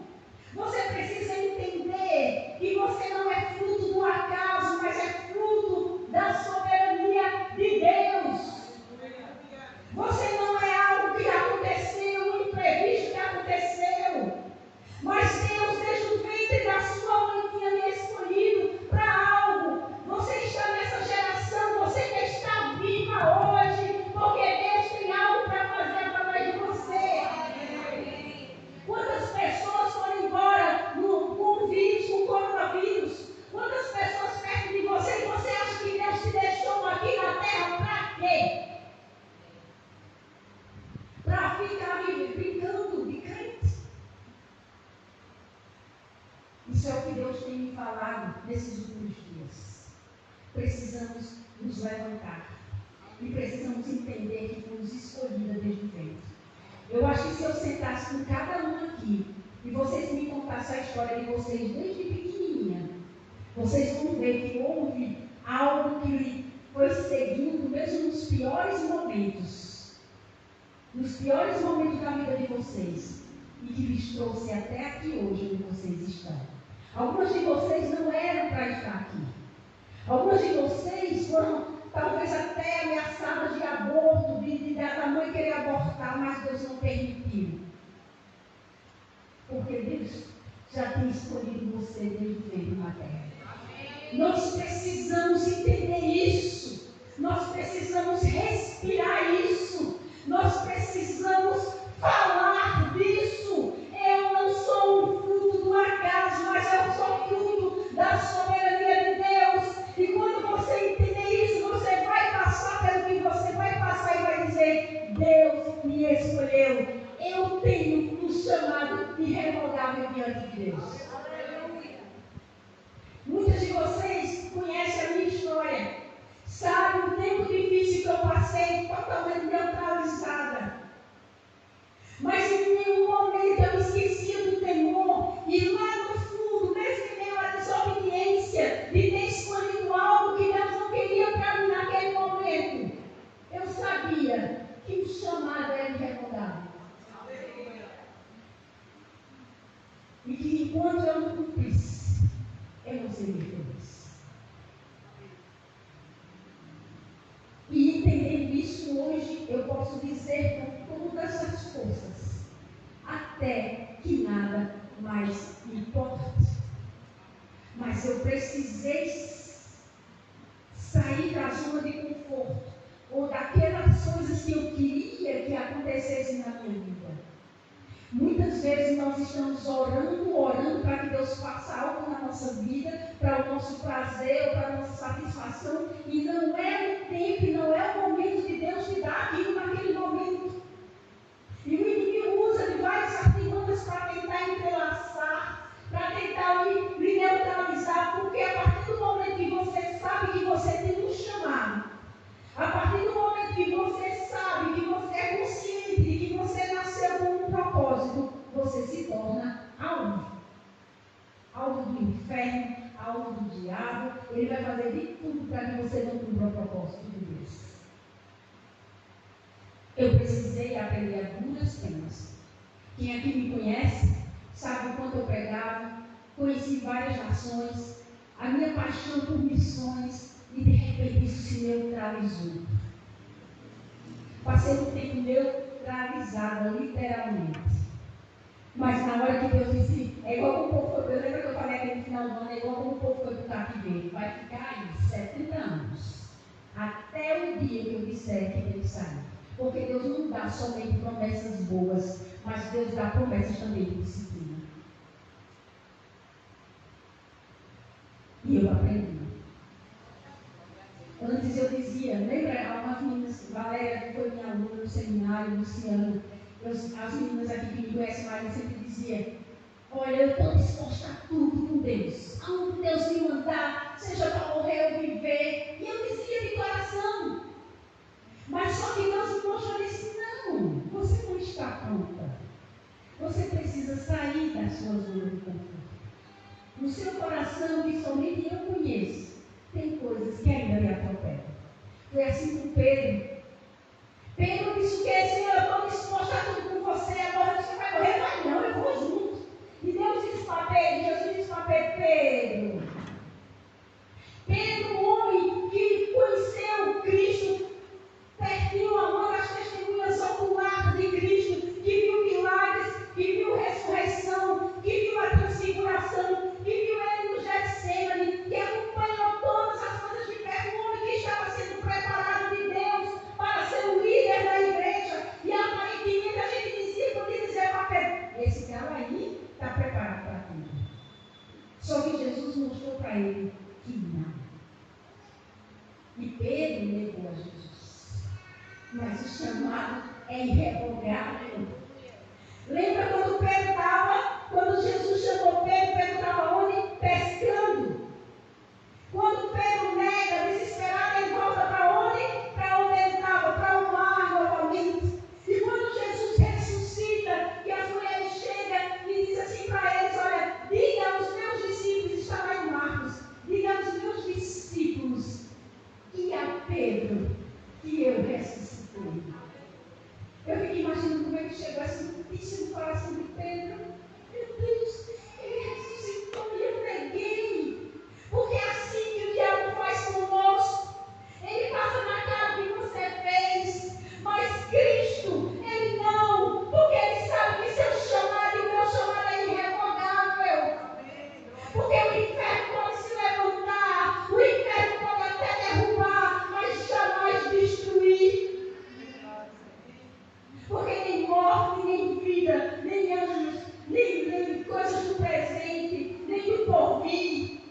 Você precisa entender que você não é fruto do acaso, mas é fruto da soberania de Deus. Você não é algo que aconteceu, um imprevisto que aconteceu, mas Deus, desde o ventre da sua mãe, tinha me escolhido para algo. Você está nessa geração, você que está viva hoje, porque Deus tem algo para fazer através de você. Quantas pessoas foram embora com o vírus, com o coronavírus? Quantas pessoas perto de você e você acha que Deus te deixou aqui na terra para quê? Para ficar brincando de crente? Isso é o que Deus tem me falado nesses últimos dias. Precisamos nos levantar e precisamos entender que fomos escolhidas desde o ventre. Eu acho que se eu sentasse com cada um aqui e vocês me contassem a história de vocês desde pequenininha, vocês vão ver que houve algo que lhe foi seguindo mesmo nos piores momentos da vida de vocês, e que lhes trouxe até aqui hoje onde vocês estão. Algumas de vocês não eram para estar aqui. Algumas de vocês foram talvez até ameaçadas de aborto, da mãe querer abortar, mas Deus não permitiu. Porque Deus já tem escolhido você desde o ventre na terra. Nós precisamos entender isso. Nós precisamos respirar isso. Nós precisamos falar disso. Eu não sou um fruto do acaso, mas eu sou fruto da soberania de Deus. E quando você entender isso, você vai passar pelo que você vai passar e vai dizer: Deus me escolheu. Eu tenho um chamado irrevogável diante de Deus. Muitas de vocês conhecem a minha história. Sabe o tempo difícil que eu passei, totalmente neutralizada. Mas em nenhum momento eu me esquecia do temor. E lá no fundo, mesmo enquanto eu não cumprisse, eu não seria feliz. E entendendo isso hoje, eu posso dizer com todas as forças, até que nada mais importa. Mas eu precisei sair da zona de conforto, ou daquelas coisas que eu queria que acontecessem na minha vida. Muitas vezes nós estamos orando para que Deus faça algo na nossa vida, para o nosso prazer, ou para a nossa satisfação, e não é o tempo, e não é o momento de Deus te dar aquilo naquele momento. E o inimigo usa de várias artimanhas para tentar entrelaçar, para tentar lhe neutralizar, porque a partir do momento que você sabe que você tem um chamado, a partir do momento que você sabe, que você é consciente de que você nasceu com um propósito, você se torna alvo. Alvo do inferno, alvo do diabo. Ele vai fazer de tudo para que você não cumpra o propósito de Deus. Eu precisei aprender a duras penas. Quem aqui me conhece sabe o quanto eu pregava, conheci várias nações, a minha paixão por missões, e de repente isso se neutralizou. Passei um tempo neutralizada, literalmente. Mas na hora que Deus disse, é igual como o povo foi, eu lembro que eu falei aqui no final do ano, é igual como o povo foi para o cativeiro, vai ficar aí 70 anos, até o dia que eu disser que tem que sair. Porque Deus não dá somente promessas boas, mas Deus dá promessas também de disciplina. E eu aprendi. Antes eu dizia, lembra algumas meninas, Valéria, que foi minha aluna no seminário, Luciana, as meninas aqui que me conhecem mais, eu sempre dizia, olha, eu estou disposta a tudo com Deus. Aonde Deus me mandar, seja para morrer ou viver. E eu dizia de coração. Mas só que Deus me mostrou e disse, não, você não está pronta. Você precisa sair da sua zona de conforto. No seu coração, que somente eu conheço, tem coisas que ainda me atropelam. Foi assim com Pedro. Pedro disse o que? Senhor, eu estou disposto a tudo com você. Agora você vai morrer? Vai não, eu vou junto. E Deus disse para Pedro, Jesus disse para Pedro, Pedro, o homem que conheceu Cristo, pertinho a uma das testemunhas oculares de Cristo, que viu milagres, que viu ressurreição, que viu a transfiguração, que viu ele no Getsemane, que acompanhou todas as coisas de perto, um homem que estava sendo preparado de Deus para ser o líder da igreja. E aparentemente a gente podia dizer para Pedro, esse cara aí está preparado para tudo. Só que Jesus mostrou para ele que não. E Pedro negou a Jesus. Mas o chamado é irrevogável. Lembra quando Pedro estava, quando Jesus chamou Pedro, Pedro estava onde? Pescando. Quando Pedro nega, desesperado, ele volta para onde? Para onde ele estava, para o mar novamente. E quando Jesus ressuscita, e as mulheres chegam e dizem assim para eles, olha, diga aos meus discípulos, está lá em Marcos, diga aos meus discípulos e a Pedro que eu ressuscitei. Eu fiquei imaginando como é que chegou essa notícia no coração de Pedro. Meu Deus, ele ressuscitou e eu neguei. Porque é assim que o diabo faz conosco. Ele passa na cara que você fez. Mas Cristo, ele não. Porque ele sabe que seu chamado e o meu chamado é irrevogável. Porque o inferno pode se levantar, o inferno pode até derrubar, mas jamais destruir. Porque nem morte, nem vida, nem anjos, nem coisas do presente, nem do porvir,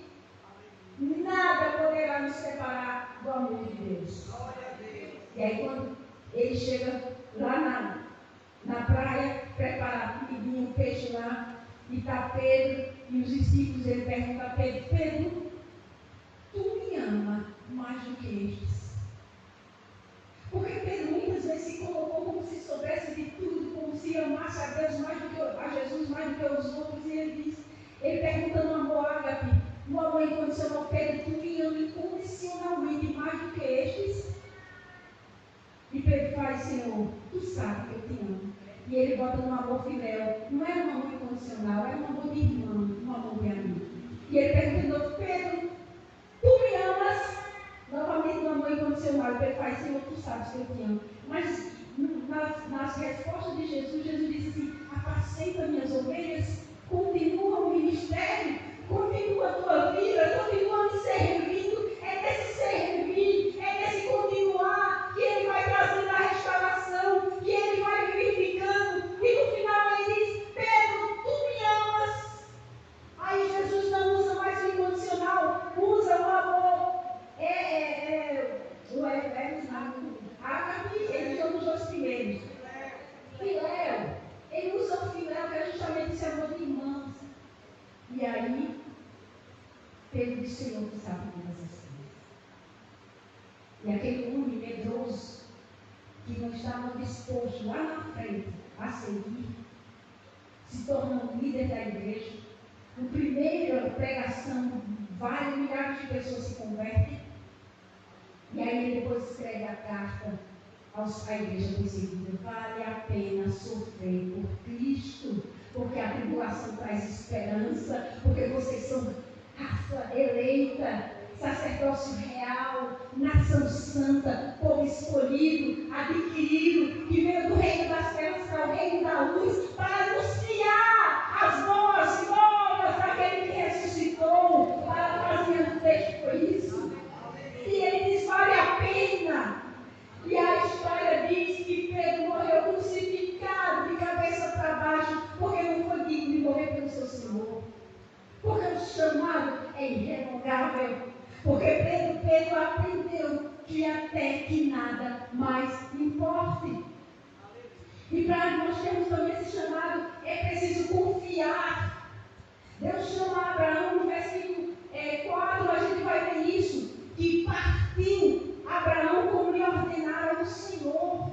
nada poderá nos separar do amor de Deus. E aí quando ele chega lá na praia, prepara comidinha, um peixe lá, e está Pedro, e os discípulos, ele pergunta a Pedro, Pedro, tu me ama mais do que estes? Porque Pedro muitas vezes se colocou como se soubesse de tudo, como se amasse a Deus mais do que a Jesus mais do que os outros, e ele pergunta no amor ágape, no amor incondicional, Pedro, tu me ama incondicionalmente mais do que estes? E Pedro faz, Senhor, tu sabe que eu te amo. E ele bota no amor filial. Não era um amor incondicional, era um amor de irmão, um amor de amigo. E ele pergunta de novo: Pedro, tu me amas? Novamente no amor incondicional. Pedro faz: Senhor, tu sabes que eu te amo. Mas nas respostas de Jesus, Jesus disse assim: apacenta minhas ovelhas, continua o ministério, continua a tua vida, continua me servindo. É nesse servir, é nesse continuar que ele vai trazendo a restauração, que ele vai vivificando. E no final ele diz: Pedro, tu me amas? Aí Jesus não usa mais o incondicional, usa o amor. Ele usa os dois primeiros. Filéu. Ele usa o filéu, que é justamente esse amor de irmãos. E aí, Pedro disse: Senhor, tu sabe todas as coisas. E aquele homem medroso, que não estava disposto lá na frente a seguir, se torna um líder da igreja. No primeiro pregação, vários milhares de pessoas se convertem. E aí ele depois escreve a carta à igreja perseguida: vale a pena sofrer por Cristo, porque a tribulação traz esperança, porque vocês são raça eleita, sacerdócio real, nação santa, povo escolhido, adquirido, que veio do reino das trevas para o reino da luz, para anunciar as boas novas daquele que ressuscitou. Parafraseando o texto, foi isso. E ele diz: vale a pena. E a história diz que Pedro morreu crucificado de cabeça para baixo, porque não foi digno de morrer pelo seu Senhor. Porque o chamado é irrevogável. Porque Pedro aprendeu que até que nada mais importe. E para nós termos também esse chamado, é preciso confiar. Deus chama Abraão, no versículo 4, a gente vai ver isso, que partiu Abraão como lhe ordenara o Senhor.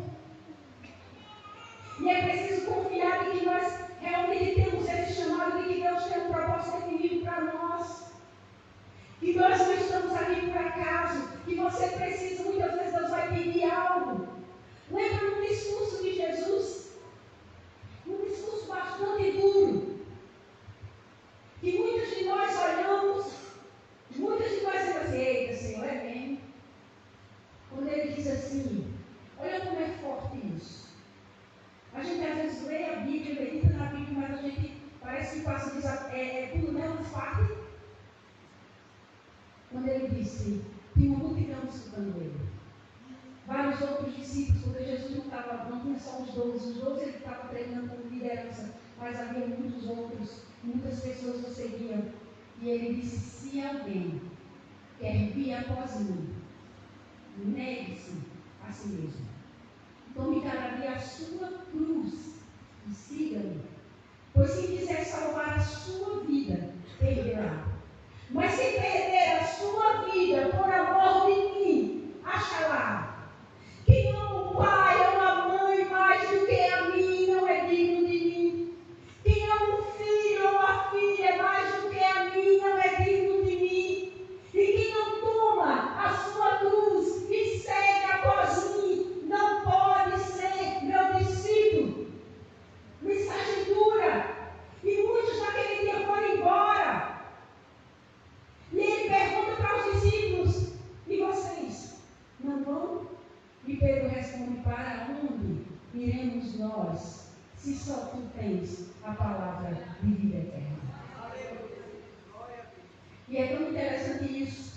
E é preciso confiar em que nós realmente temos esse chamado, de que Deus tem um propósito definido para nós. Que nós não estamos aqui por acaso, que você precisa, muitas vezes Deus vai pedir algo. Lembra no discurso de Jesus? Um discurso bastante duro. Que muitos de nós olhamos, muitos de nós dizemos assim: eita, Senhor, é mesmo. Quando ele diz assim, olha como é forte isso. A gente às vezes lê a Bíblia, medita na Bíblia, mas a gente parece que passa tudo nela parte. Quando ele disse, tinha uma multidão escutando ele. Vários outros discípulos, porque Jesus não tinha só os 12 ele estava treinando como liderança, mas havia muitos outros, muitas pessoas o seguiam. E ele disse: se alguém quer vir após mim, negue-se a si mesmo. Tome cada dia a sua cruz e siga-me. Pois se quiser salvar a sua vida, perderá. Mas se perder a sua vida por amor de mim, achará. Quem ama o pai ou a mãe mais do que a mim não é digno de mim. Quem ama o filho ou a filha mais do que a mim não é digno de mim. E quem não toma a sua cruz e segue após mim não pode ser meu discípulo. Mensagem dura. E muitos naquele dia foram embora. E ele pergunta para os discípulos: e vocês não vão? E Pedro responde: para onde iremos nós, se só tu tens a palavra de vida eterna? E é tão interessante isso.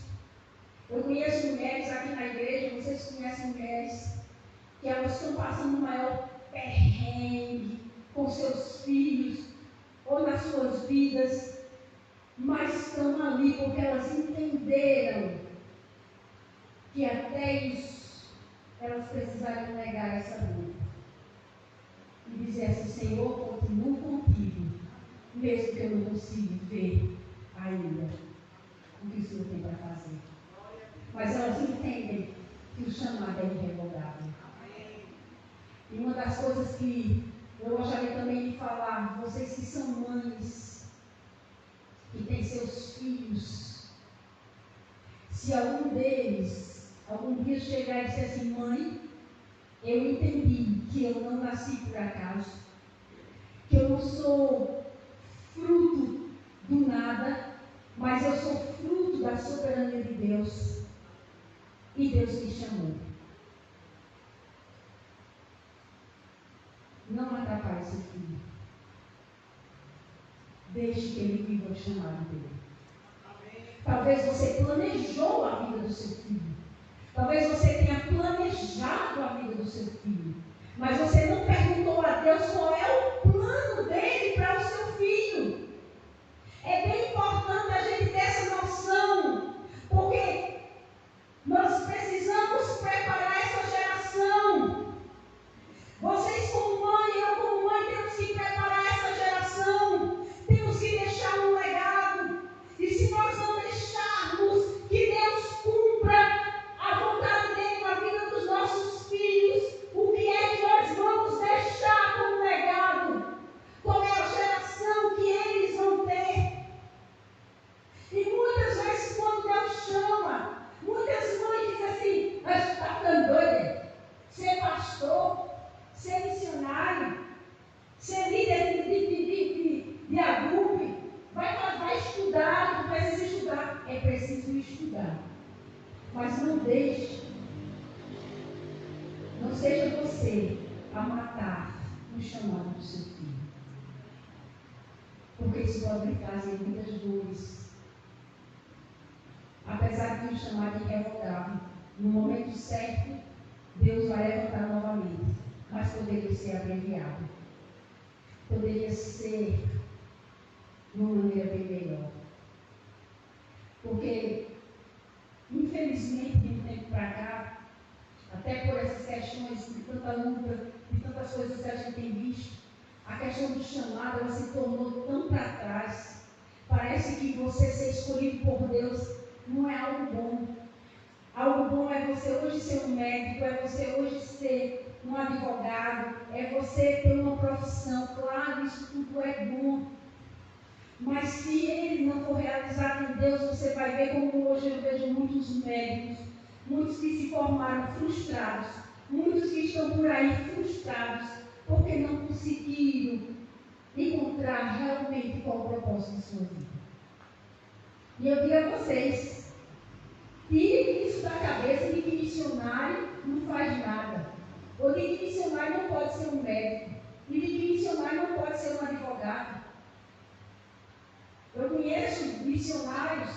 Eu conheço mulheres aqui na igreja, vocês conhecem mulheres, que elas estão passando o maior perrengue com seus filhos, ou nas suas vidas, mas estão ali porque elas entenderam que até isso elas precisariam negar essa vida e dizer assim: Senhor, continuo contigo, mesmo que eu não consiga ver ainda o que o Senhor tem para fazer. Mas elas entendem que o chamado é irrevogável. E uma das coisas que eu gostaria também de falar, vocês que são mães, que têm seus filhos, se algum deles, algum dia chegar e dizer assim: mãe, eu entendi que eu não nasci por acaso, que eu não sou fruto do nada, mas eu sou fruto da soberania de Deus. E Deus me chamou. Não atrapalhe seu filho. Deixe que ele viva o chamado dele. Talvez você planejou a vida do seu filho. Talvez você tenha planejado a vida do seu filho. Mas você não perguntou a Deus qual é o plano dele para o seu filho. É bem importante a gente ter essa noção. Porque nós precisamos preparar essa geração. Vocês como mãe, eu como mãe, temos que preparar essa geração. Temos que deixar um legado. E se nós não deixarmos que Deus cumpra a vontade dele na vida dos nossos filhos, o que é que nós vamos deixar como legado? Qual é a geração que eles vão ter? E muitas vezes quando Deus chama, muitas mães dizem assim: mas está ficando doida? Ser pastor, ser missionário, ser líder de agrupe, vai estudar, não precisa estudar. É preciso estudar. Mas não deixe, não seja você a matar o chamado do seu filho. Porque isso pode lhe trazer muitas dores. Apesar de um chamado irrevogável, no momento certo, Deus vai levantar novamente. Mas poderia ser abreviado. Poderia ser de uma maneira bem melhor. Porque, infelizmente, de um tempo para cá, até por essas questões de tanta luta, de tantas coisas que a gente tem visto, a questão do chamado, ela se tornou tão para trás. Parece que você ser escolhido por Deus não é algo bom. Algo bom é você hoje ser um médico, é você hoje ser um advogado, é você ter uma profissão. Claro, isso tudo é bom. Mas se ele não for realizado em Deus, você vai ver como hoje eu vejo muitos médicos, muitos que se formaram frustrados, muitos que estão por aí frustrados, porque não conseguiram encontrar realmente qual o propósito de sua vida. E eu digo a vocês, tirem isso da cabeça de que missionário não faz nada, ou de que missionário não pode ser um médico, e de que missionário não pode ser um advogado. Eu conheço missionários,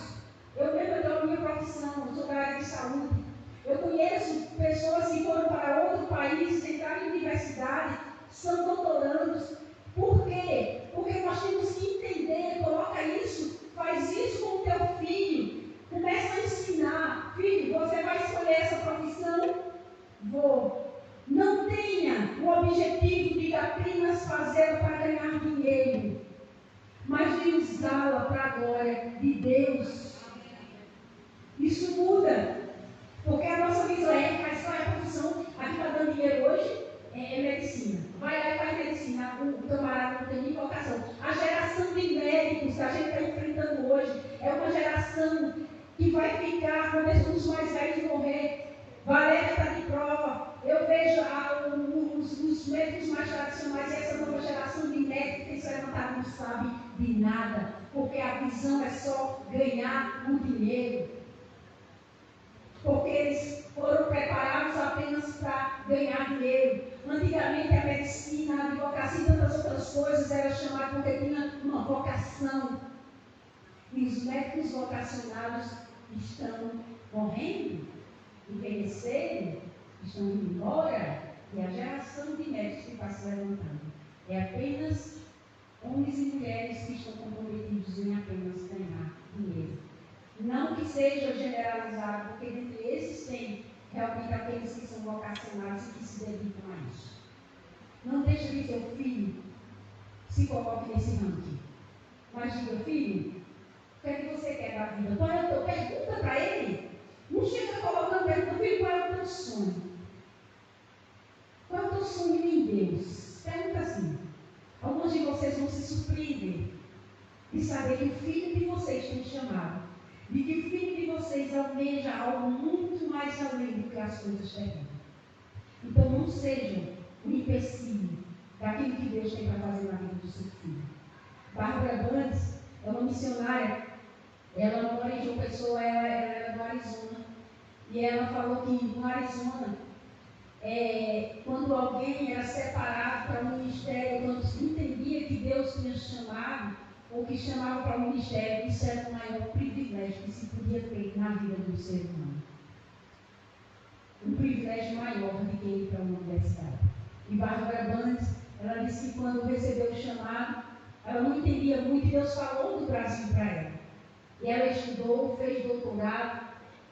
eu mesmo tenho a minha profissão, eu sou da área de saúde. Eu conheço pessoas que foram para outro país, entraram em universidade, são doutorandos. Por quê? Porque nós temos que entender, coloca isso, faz isso com o teu filho. Começa a ensinar. Filho, você vai escolher essa profissão? Vou. Não tenha o objetivo de apenas fazê-la para ganhar dinheiro, mas de usá-la para a glória de Deus. Isso muda. Porque a nossa visão mas qual é a profissão? Aqui está dando dinheiro hoje? É medicina. Vai lá e faz medicina. O camarada não tem nem vocação. A geração de médicos que a gente está enfrentando hoje é uma geração que vai ficar quando os mais velhos morrer. Valéria está de prova. Eu vejo os médicos mais tradicionais e essa nova geração de médicos que se levantaram não sabe de nada. Porque a visão é só ganhar o dinheiro. Porque eles foram preparados apenas para ganhar dinheiro. Antigamente a medicina, a advocacia e tantas outras coisas era chamada porque tinha uma vocação. E os médicos vocacionados estão morrendo, envelhecendo, estão indo embora. E a geração de médicos que está se levantando é apenas homens e mulheres que estão comprometidos em apenas ganhar dinheiro. Não que seja generalizado, porque dentre esses tem realmente aqueles que são vocacionados e que se dedicam a isso. Não deixe que seu filho se coloque nesse ranking. Mas diga, filho, o que é que você quer da vida? Qual é o teu? Pergunta para ele. Não chega colocando pergunta, filho, qual é o teu sonho? Qual é o teu sonho em Deus? Pergunta assim. Alguns de vocês vão se surpreender de saber que o filho de vocês tem chamado. De que o filho de vocês almeja algo muito mais além do que as coisas terrenas. Então não sejam um empecilho daquilo que Deus tem para fazer na vida do seu filho. Bárbara Bandes é uma missionária, ela mora em João Pessoa, ela é do Arizona, e ela falou que no Arizona, quando alguém era separado para um ministério, quando se entendia que Deus tinha chamado, ou que chamava para o ministério, isso era o maior privilégio que se podia ter na vida do ser humano. Um privilégio maior do que ir para uma universidade. E Bárbara Bandes, ela disse que quando recebeu o chamado, ela não entendia muito e Deus falou do Brasil para ela. E ela estudou, fez doutorado,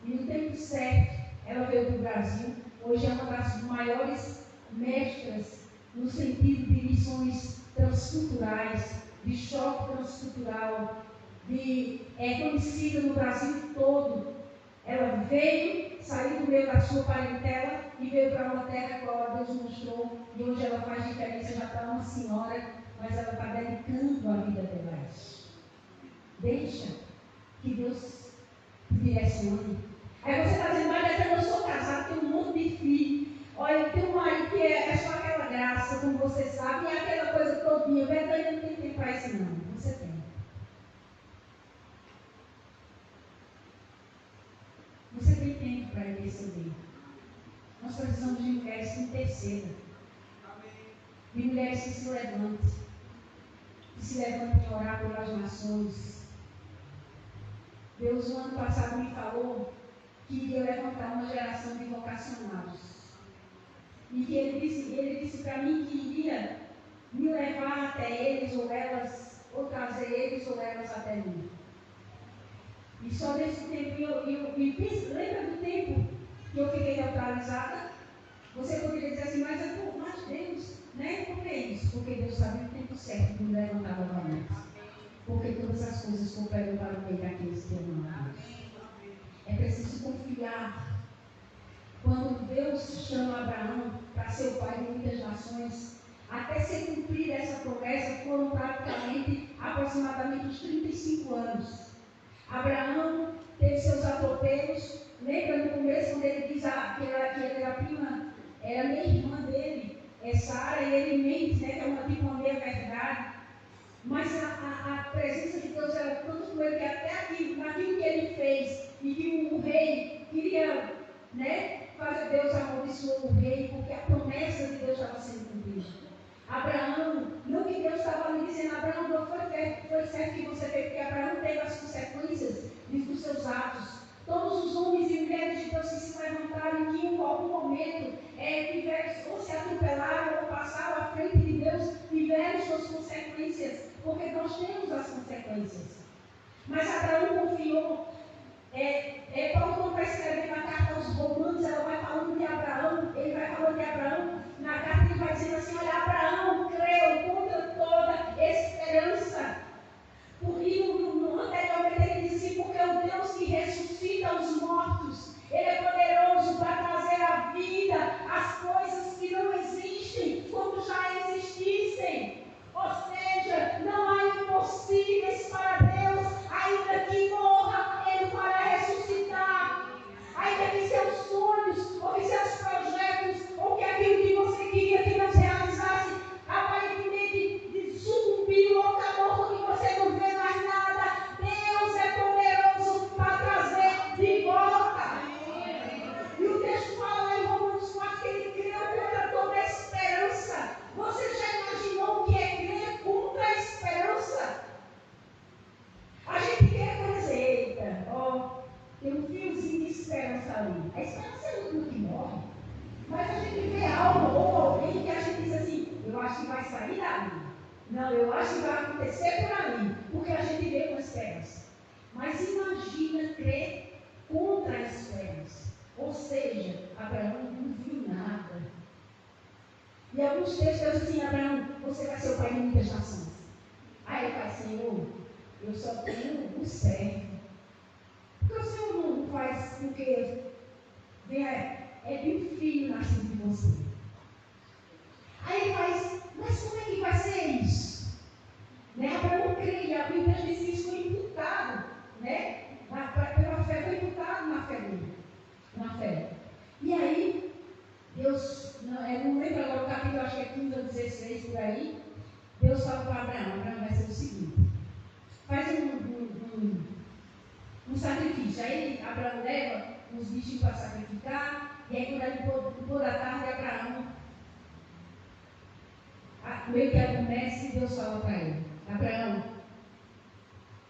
e no tempo certo, ela veio para o Brasil. Hoje é uma das maiores mestras no sentido de missões transculturais, de choque transcultural, é conhecida no Brasil todo. Ela veio, saiu do meio da sua parentela e veio para uma terra qual Deus mostrou, e hoje ela faz diferença, já está uma senhora, mas ela está dedicando a vida dela a isso. Deixa que Deus te direcione. Aí você está dizendo, mas eu sou casado, tenho um monte de filho. Olha, eu tenho um marido que é só aquela graça, como você sabe, e aquela coisa todinha. Verdade, não tem tempo para isso, não. Você tem. Você tem tempo para interceder. Nós precisamos de mulheres que intercedam. De mulheres que se levantem. Que se levantem a orar pelas nações. Deus, no ano passado, me falou que iria levantar uma geração de vocacionados. E que ele disse para mim que iria me levar até eles ou elas, ou trazer eles ou elas até mim. E só nesse tempo, lembra do tempo que eu fiquei neutralizada? Você poderia dizer assim, mas Deus, né? Por que isso? Porque Deus sabia o tempo certo de me levantar novamente. Porque todas as coisas cooperam para o bem daqueles que amam a Deus. É preciso confiar. Quando Deus chama Abraão para ser o pai de muitas nações, até ser cumprida essa promessa, foram praticamente aproximadamente uns 35 anos. Abraão teve seus atropelos. Lembra no começo, quando ele diz que ele era prima, era meia irmã dele, Sara, e ele mente, né, que é uma meia-verdade. Mas a presença de Deus era tanto com ele que até naquilo que ele fez, e que o rei queria, né, fazer Deus amaldiçoar o rei, porque a promessa de Deus estava sendo cumprida. Abraão, não que Deus estava lhe dizendo, Abraão, não foi certo que você fez, porque Abraão teve as consequências dos seus atos. Todos os homens e mulheres de Deus que se levantaram, que em algum momento tiveram, ou se atropelaram, ou passaram à frente de Deus, tiveram suas consequências, porque nós temos as consequências. Mas Abraão confiou. Paulo, quando vai escrever na carta aos Romanos, ela vai falando de Abraão, ele vai falando de Abraão, na carta ele vai dizendo assim, olha, Abraão creu contra toda esperança. Anteriormente ele diz assim, porque o Deus que ressuscita os mortos, ele é poderoso para trazer à vida as coisas que não existem, como já existissem. Ou seja, não há impossíveis para Deus, ainda que morra, ele fará ressuscitar. Ainda que seus sonhos, ou que seus projetos, ou que aquilo que você queria que não se realizasse, aparentemente sucumbiu ou está morto, que você não vê mais nada, Deus é poderoso para trazer de volta. E o texto fala lá em Romanos 4 que ele creu contra toda esperança. Você já imaginou o que é crer contra a esperança? A gente quer coisa, eita, tem um fiozinho de esperança ali. A esperança é o último que morre. Mas a gente vê algo ou alguém que a gente diz assim, eu acho que vai sair dali. Não, eu acho que vai acontecer por ali. Porque a gente vê com esperança. Mas imagina crer contra a esperança. Ou seja, Abraão não viu nada. E alguns textos dizem assim, Abraão, você vai ser o pai de muitas nações. Aí ele fala, Senhor, eu só tenho um servo. Porque o Senhor não faz porque de um filho nascido de você. Aí ele faz, mas como é que vai ser isso? Né? Abraão creia, o texto diz que isso foi imputado, né? Pela fé, foi imputado na fé dele. Na fé. E aí, Deus, não lembro agora o capítulo, acho que é 15 ou 16 por aí, Deus fala para Abraão: Abraão, vai ser o seguinte, faz um sacrifício. Aí Abraão leva os bichos para sacrificar, e aí quando ele pôr da tarde, Abraão meio que adormece, e Deus fala para ele: Abraão,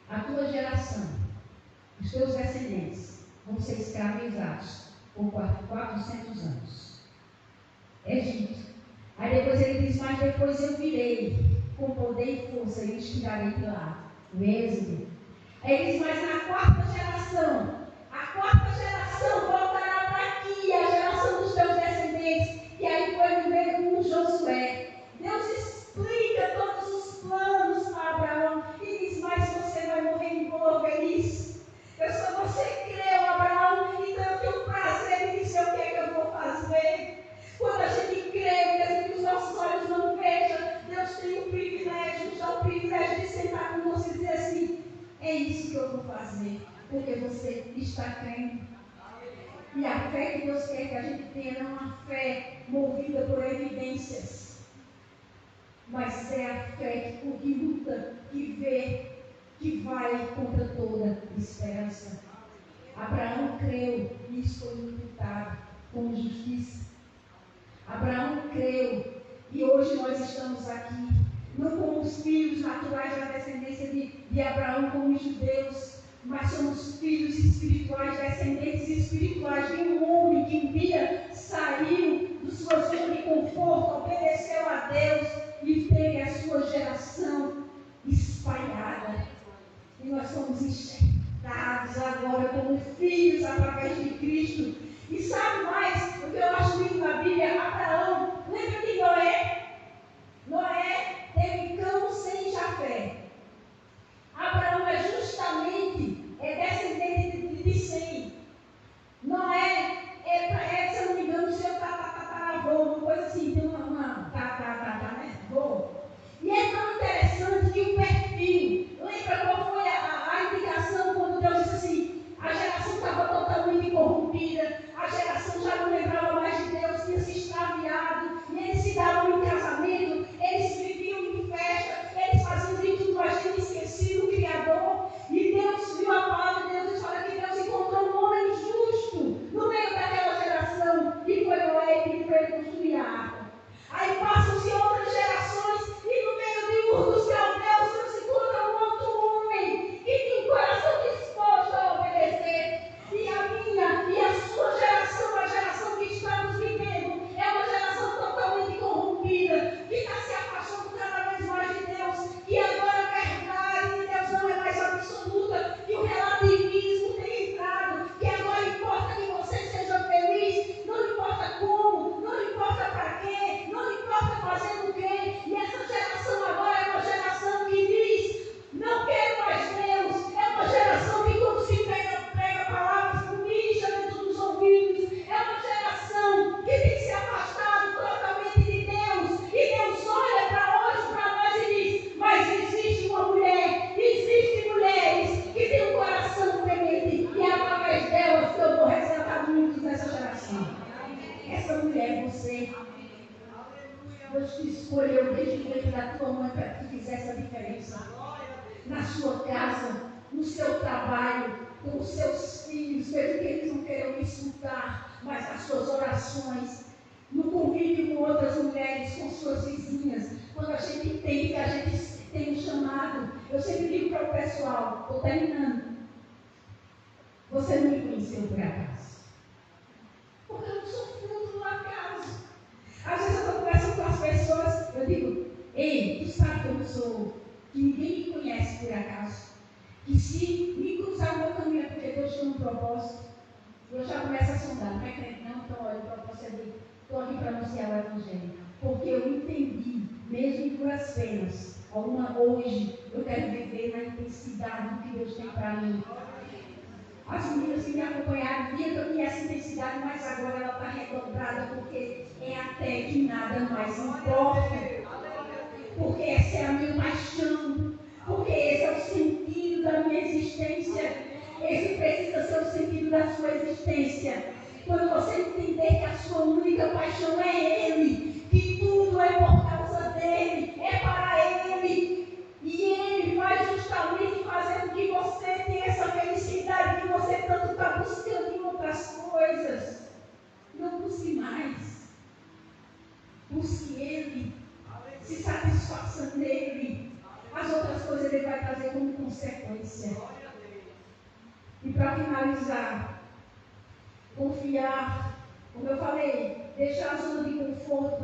a tua geração, os teus descendentes vão ser escravizados por 400 anos. Egito. Aí depois ele diz: mas depois eu virei com poder e força e os tirarei de lá. O Êxodo. Aí ele diz: mas na quarta geração voltará para aqui, a geração dos teus descendentes. E aí foi no meio com Josué. Deus explica todos os planos para Abraão e diz: mas você vai morrer em boa velhice. Você creu, Abraão, então eu tenho prazer em dizer o que é que eu vou fazer. Quando a gente crê, mesmo que os nossos olhos não vejam, Deus tem o privilégio, nos dá o privilégio de sentar com você e dizer assim: é isso que eu vou fazer, porque você está crendo. E a fé que Deus quer que a gente tenha não é uma fé movida por evidências, mas é a fé que luta, que vê, que vai contra toda esperança. Abraão creu e isso foi imputado como justiça. Abraão creu e hoje nós estamos aqui, não como os filhos naturais da descendência de Abraão, como os judeus, mas somos filhos espirituais, descendentes espirituais de um homem que um dia saiu da sua zona de conforto, obedeceu a Deus e teve a sua geração espalhada. E nós somos enxertados agora como filhos através de Cristo. E sabe mais o que eu acho lindo na Bíblia? Abraão, lembra de Noé? Noé teve Cão, Sem e Jafé. Abraão é justamente descendente de Sem. Noé se eu não me engano, seu tataravô, uma coisa assim, tem uma né? Vô. E é tão interessante que o perfil, lembra qual foi a indicação quando Deus disse assim: a geração estava totalmente corrompida, a geração já não lembrava mais de Deus, tinha se extraviado, e eles se davam em casamento, eles viviam em festa, eles faziam de tudo, mas tinham esquecido o Criador. E Deus viu a palavra de Deus e fala que Deus encontrou um homem justo no meio daquela geração, e foi Noé que foi construir a arca. Aí passam-se outras gerações, e no meio de Ur dos Caldeus, Deus encontra um outro homem que tem um coração disposto a obedecer. E a minha e a sua geração, a geração que estamos vivendo, é uma geração totalmente corrompida, que está se afastando cada vez mais de Deus, que agora a verdade de Deus não é mais absoluta, que o relativismo tem entrado, que agora importa que você seja feliz, não importa como, não importa para quê, não importa fazendo o quê. E essa geração agora é uma geração que diz: não quero mais Deus. É uma geração que quando se prega palavras comicha dentro dos ouvidos. É uma geração que tem se afastado totalmente de Deus. E Deus olha para hoje, para nós e diz: mas existe uma mulher, existem mulheres que têm um coração temente, e é através delas que eu vou resgatar muitos nessa geração. Essa mulher é você. Deus te escolheu desde o ventre da tua mãe para que tu fizesse a diferença. Na sua casa, no seu trabalho, com os seus filhos, mesmo que eles não queiram me escutar, mas nas suas orações, no convívio com outras mulheres, com suas vizinhas, quando a gente entende que a gente tem um chamado. Eu sempre digo para o pessoal, estou terminando: você não me conheceu por acaso, porque eu não sou fruto do acaso. Às vezes eu estou conversando com as pessoas, eu digo: ei, tu sabe que eu não sou, que ninguém me conhece por acaso, que se me cruzar o meu caminho é porque Deus tem um propósito. Eu já começo a sondar: não é crente não? Então olha, o propósito é de estou aqui para anunciar o Evangelho, porque eu entendi, mesmo em duras penas, hoje eu quero viver na intensidade do que Deus tem para mim. As meninas que me acompanharam viram que eu tinha essa intensidade, mas agora ela está redobrada, porque é até que nada mais importa. Porque essa é a minha paixão, porque esse é o sentido da minha existência. Esse precisa ser o sentido da sua existência. Quando você entender que a sua única paixão é Ele, que tudo é busque Ele, se satisfaça nele. As outras coisas Ele vai trazer como consequência. E para finalizar, confiar, como eu falei, deixar a zona de conforto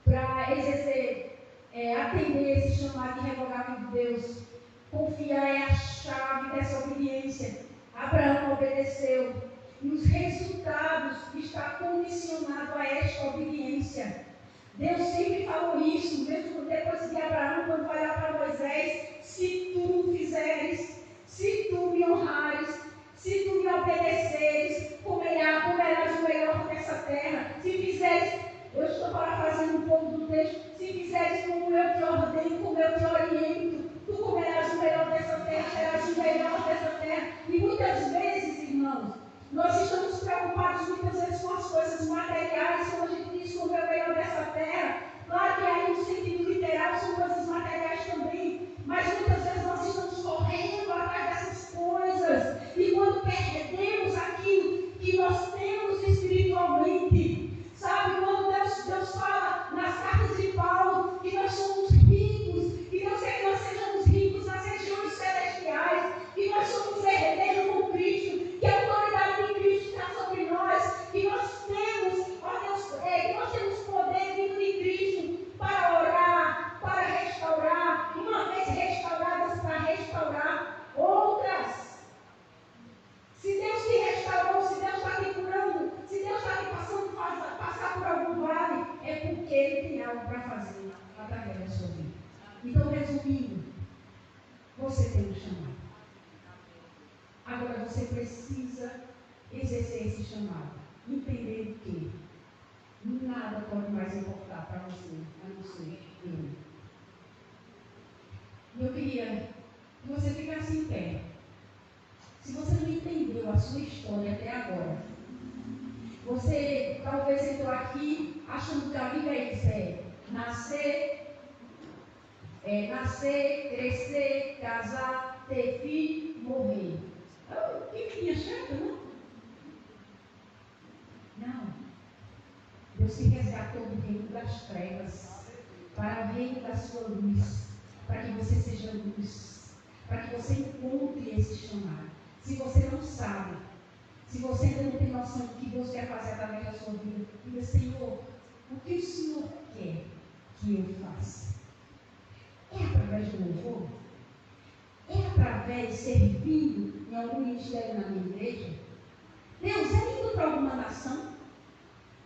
para exercer, atender esse chamado irrevogável de Deus. Confiar é a chave dessa obediência. Abraão obedeceu. E os resultados estão condicionados a esta obediência. Deus sempre falou isso, mesmo depois de Abraão, quando vai lá para Moisés: se tu fizeres, se tu me honrares, se tu me obedeceres, comerás o melhor dessa terra. Se fizeres, eu estou parafraseando um pouco do texto, se fizeres como eu te ordeno, como eu te oriento, tu comerás o melhor dessa terra, terás o melhor dessa terra. E muitas vezes, irmãos, nós estamos preocupados muitas vezes com as coisas materiais, quando a gente diz como é o melhor dessa terra. Claro que aí no sentido literal são coisas materiais também, mas muitas vezes nós estamos correndo atrás dessas coisas, e quando perdemos aquilo que nós temos espiritualmente, sabe, quando Deus fala nas cartas de Paulo que nós somos ricos, que Deus quer que nós sejamos ricos nas regiões celestiais, que nós somos herdeiros com Cristo, que a autoridade de Cristo está sobre nós, que nós temos, ó Deus, que nós temos poder vindo de Cristo para orar, para restaurar, uma vez restauradas, para restaurar outras. Se Deus te restaurou, se Deus está te curando, se Deus está te passar por algum vale, é porque Ele tem algo para fazer através da sua vida. Então, resumindo, você tem um chamado. Agora você precisa exercer esse chamado. Entender que nada pode mais importar para você a não ser Ele. Eu queria que você ficasse em pé. Se você não entendeu a sua história até agora, você talvez entrou aqui achando que a vida é isso, nascer, crescer, casar, ter filho, morrer. Que vinha chata, não? Não. Deus te resgatou do reino das trevas para o reino da sua luz, para que você seja luz, para que você encontre esse chamado. Se você não sabe, se você ainda não tem noção do que Deus quer fazer através da sua vida, diga: Senhor, o que o Senhor quer que eu faça? É através do louvor? É através de servindo em algum ministério na minha igreja? Deus, é indo para alguma nação?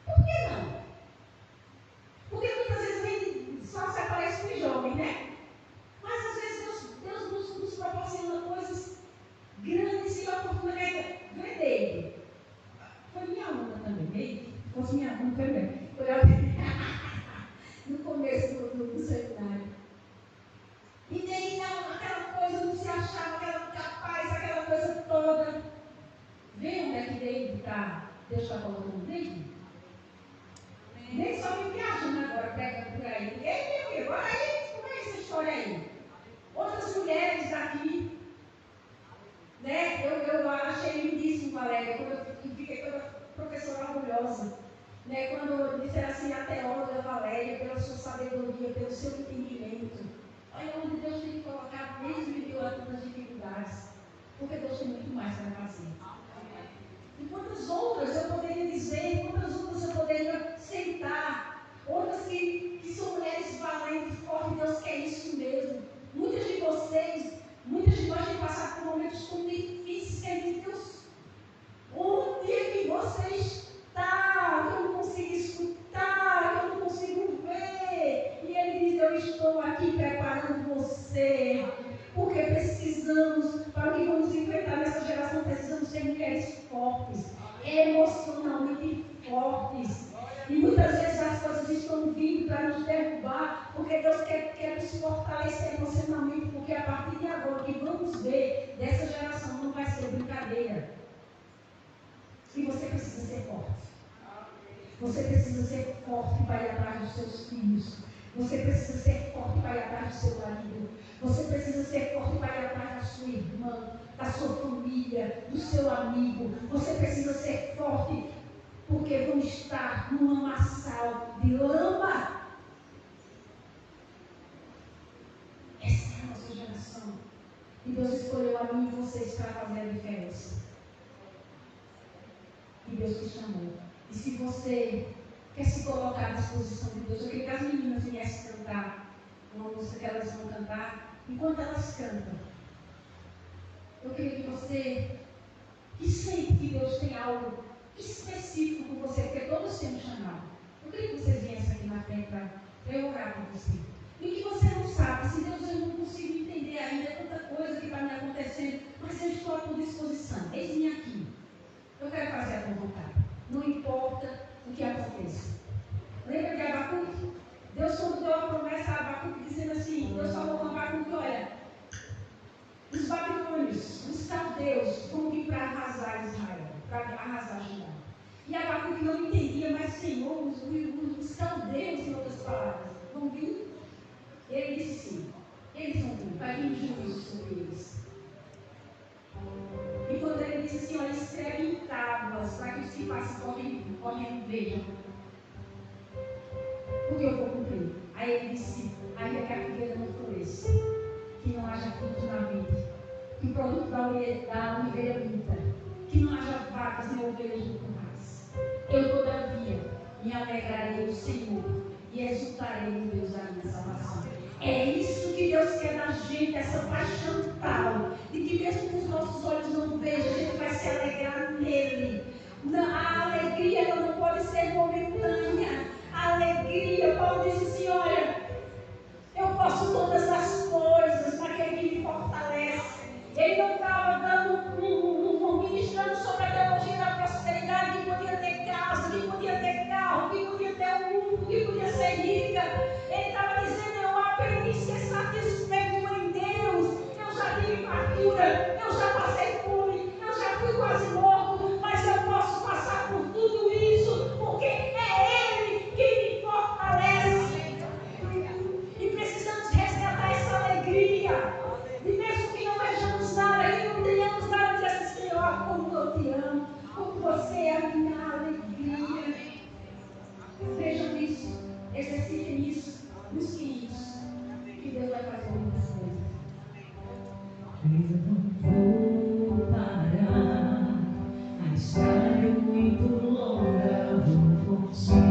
Por que não? Porque muitas vezes só se aparece com os jovens, né? Mas às vezes Deus nos proporciona coisas grandes e oportunidades. Vê David. Foi minha aluna também, David. Se fosse minha aluna também. Foi no começo do seminário. E daí aquela coisa não se achava, aquela capaz, aquela coisa toda. Vê onde é que David está? Deus está colocando David? Nem só me viajando agora, pregando por aí. Ei, meu filho, olha aí, como é essa história aí? Outras mulheres aqui, né? Eu achei lindíssimo, Valéria, quando eu fiquei toda professora orgulhosa, né? Quando disseram assim, a teóloga Valéria, pela sua sabedoria, pelo seu entendimento. Olha onde Deus tem que colocar, mesmo em meio a tantas dificuldades, porque Deus tem muito mais para fazer. E quantas outras eu poderia dizer, quantas outras eu poderia sentar, outras que são mulheres valentes, fortes, Deus quer isso mesmo. Muitas de nós têm passado por momentos tão difíceis que a gente, Deus, onde é que você está? Que eu não consigo escutar, que eu não consigo ver. E Ele diz: eu estou aqui preparando você, porque precisamos, para o que vamos enfrentar nessa geração, precisamos ser mulheres fortes, emocionalmente fortes. E muitas vezes as coisas estão vindo para nos derrubar, porque Deus quer nos fortalecer emocionalmente, porque a partir de agora o que vamos ver dessa geração não vai ser brincadeira. E você precisa ser forte. Você precisa ser forte para ir atrás dos seus filhos. Você precisa ser forte para ir atrás do seu marido. Você precisa ser forte para ir atrás da sua irmã, da sua família, do seu amigo. Você precisa ser forte porque vão estar num lamaçal de lama. Essa é a nossa geração. E Deus escolheu a mim e vocês para fazer a diferença. E Deus te chamou. E se você quer se colocar à disposição de Deus, eu queria que as meninas viessem cantar uma música que elas vão cantar. Enquanto elas cantam, eu queria que você, que sente que Deus tem algo específico com você, porque todos temos chamado. Eu queria que vocês viessem aqui na frente para eu orar por você. E que você não sabe, se Deus eu não consigo entender ainda, é tanta coisa que está me acontecendo, mas eu estou à tua disposição. Eis-me aqui. Eu quero fazer a tua vontade. Não importa o que aconteça. Lembra de Abacuque? Deus quando deu a promessa a Abacuque, dizendo assim, Deus falou com Abacuque, olha, os babilônios, os caldeus, vão vir para arrasar Israel, para arrasar Judá. E Abacuque não entendia, mas Senhor, os caldeus, em outras palavras, vão vir? Ele disse sim, eles vão vir, vai vir juízo sobre eles. E quando ele disse assim, olha, escreve em tábuas, para que os que passam correndo vejam, porque eu vou cumprir. Aí ele disse, ainda que a figueira não floresça, que não haja frutos na vide, que o produto da oliveira minta, que não haja vacas nem ovelhas no currais. Eu, todavia, me alegrarei no Senhor e exultarei em Deus a minha salvação. É isso que Deus quer da gente, essa paixão tal, de que mesmo que os nossos olhos não vejam, a gente vai se alegrar nele. A alegria ela não pode ser momentânea. A alegria, Paulo disse assim, olha, eu posso todas as coisas naquele que me fortalece. Ele não estava ministrando sobre a teologia da prosperidade, que podia ter casa, que podia ter carro, que podia ter um mundo, que podia ser rica. Ele estava dizendo, eu aprendi a ser satisfeito em Deus. Eu já tive fartura, eu já passei fome, eu já fui quase morto, mas eu posso passar por tudo isso, porque é Ele que me fortalece. E precisamos resgatar essa alegria. E mesmo que não vejamos nada, que não tenhamos nada, dizer assim, Senhor, como eu te amo, como você é a minha alegria. Vejam isso, exercitem isso, busquem isso, que Deus vai fazer muitas coisas. Eu não vou parar, a estrada é muito longa, vou conseguir.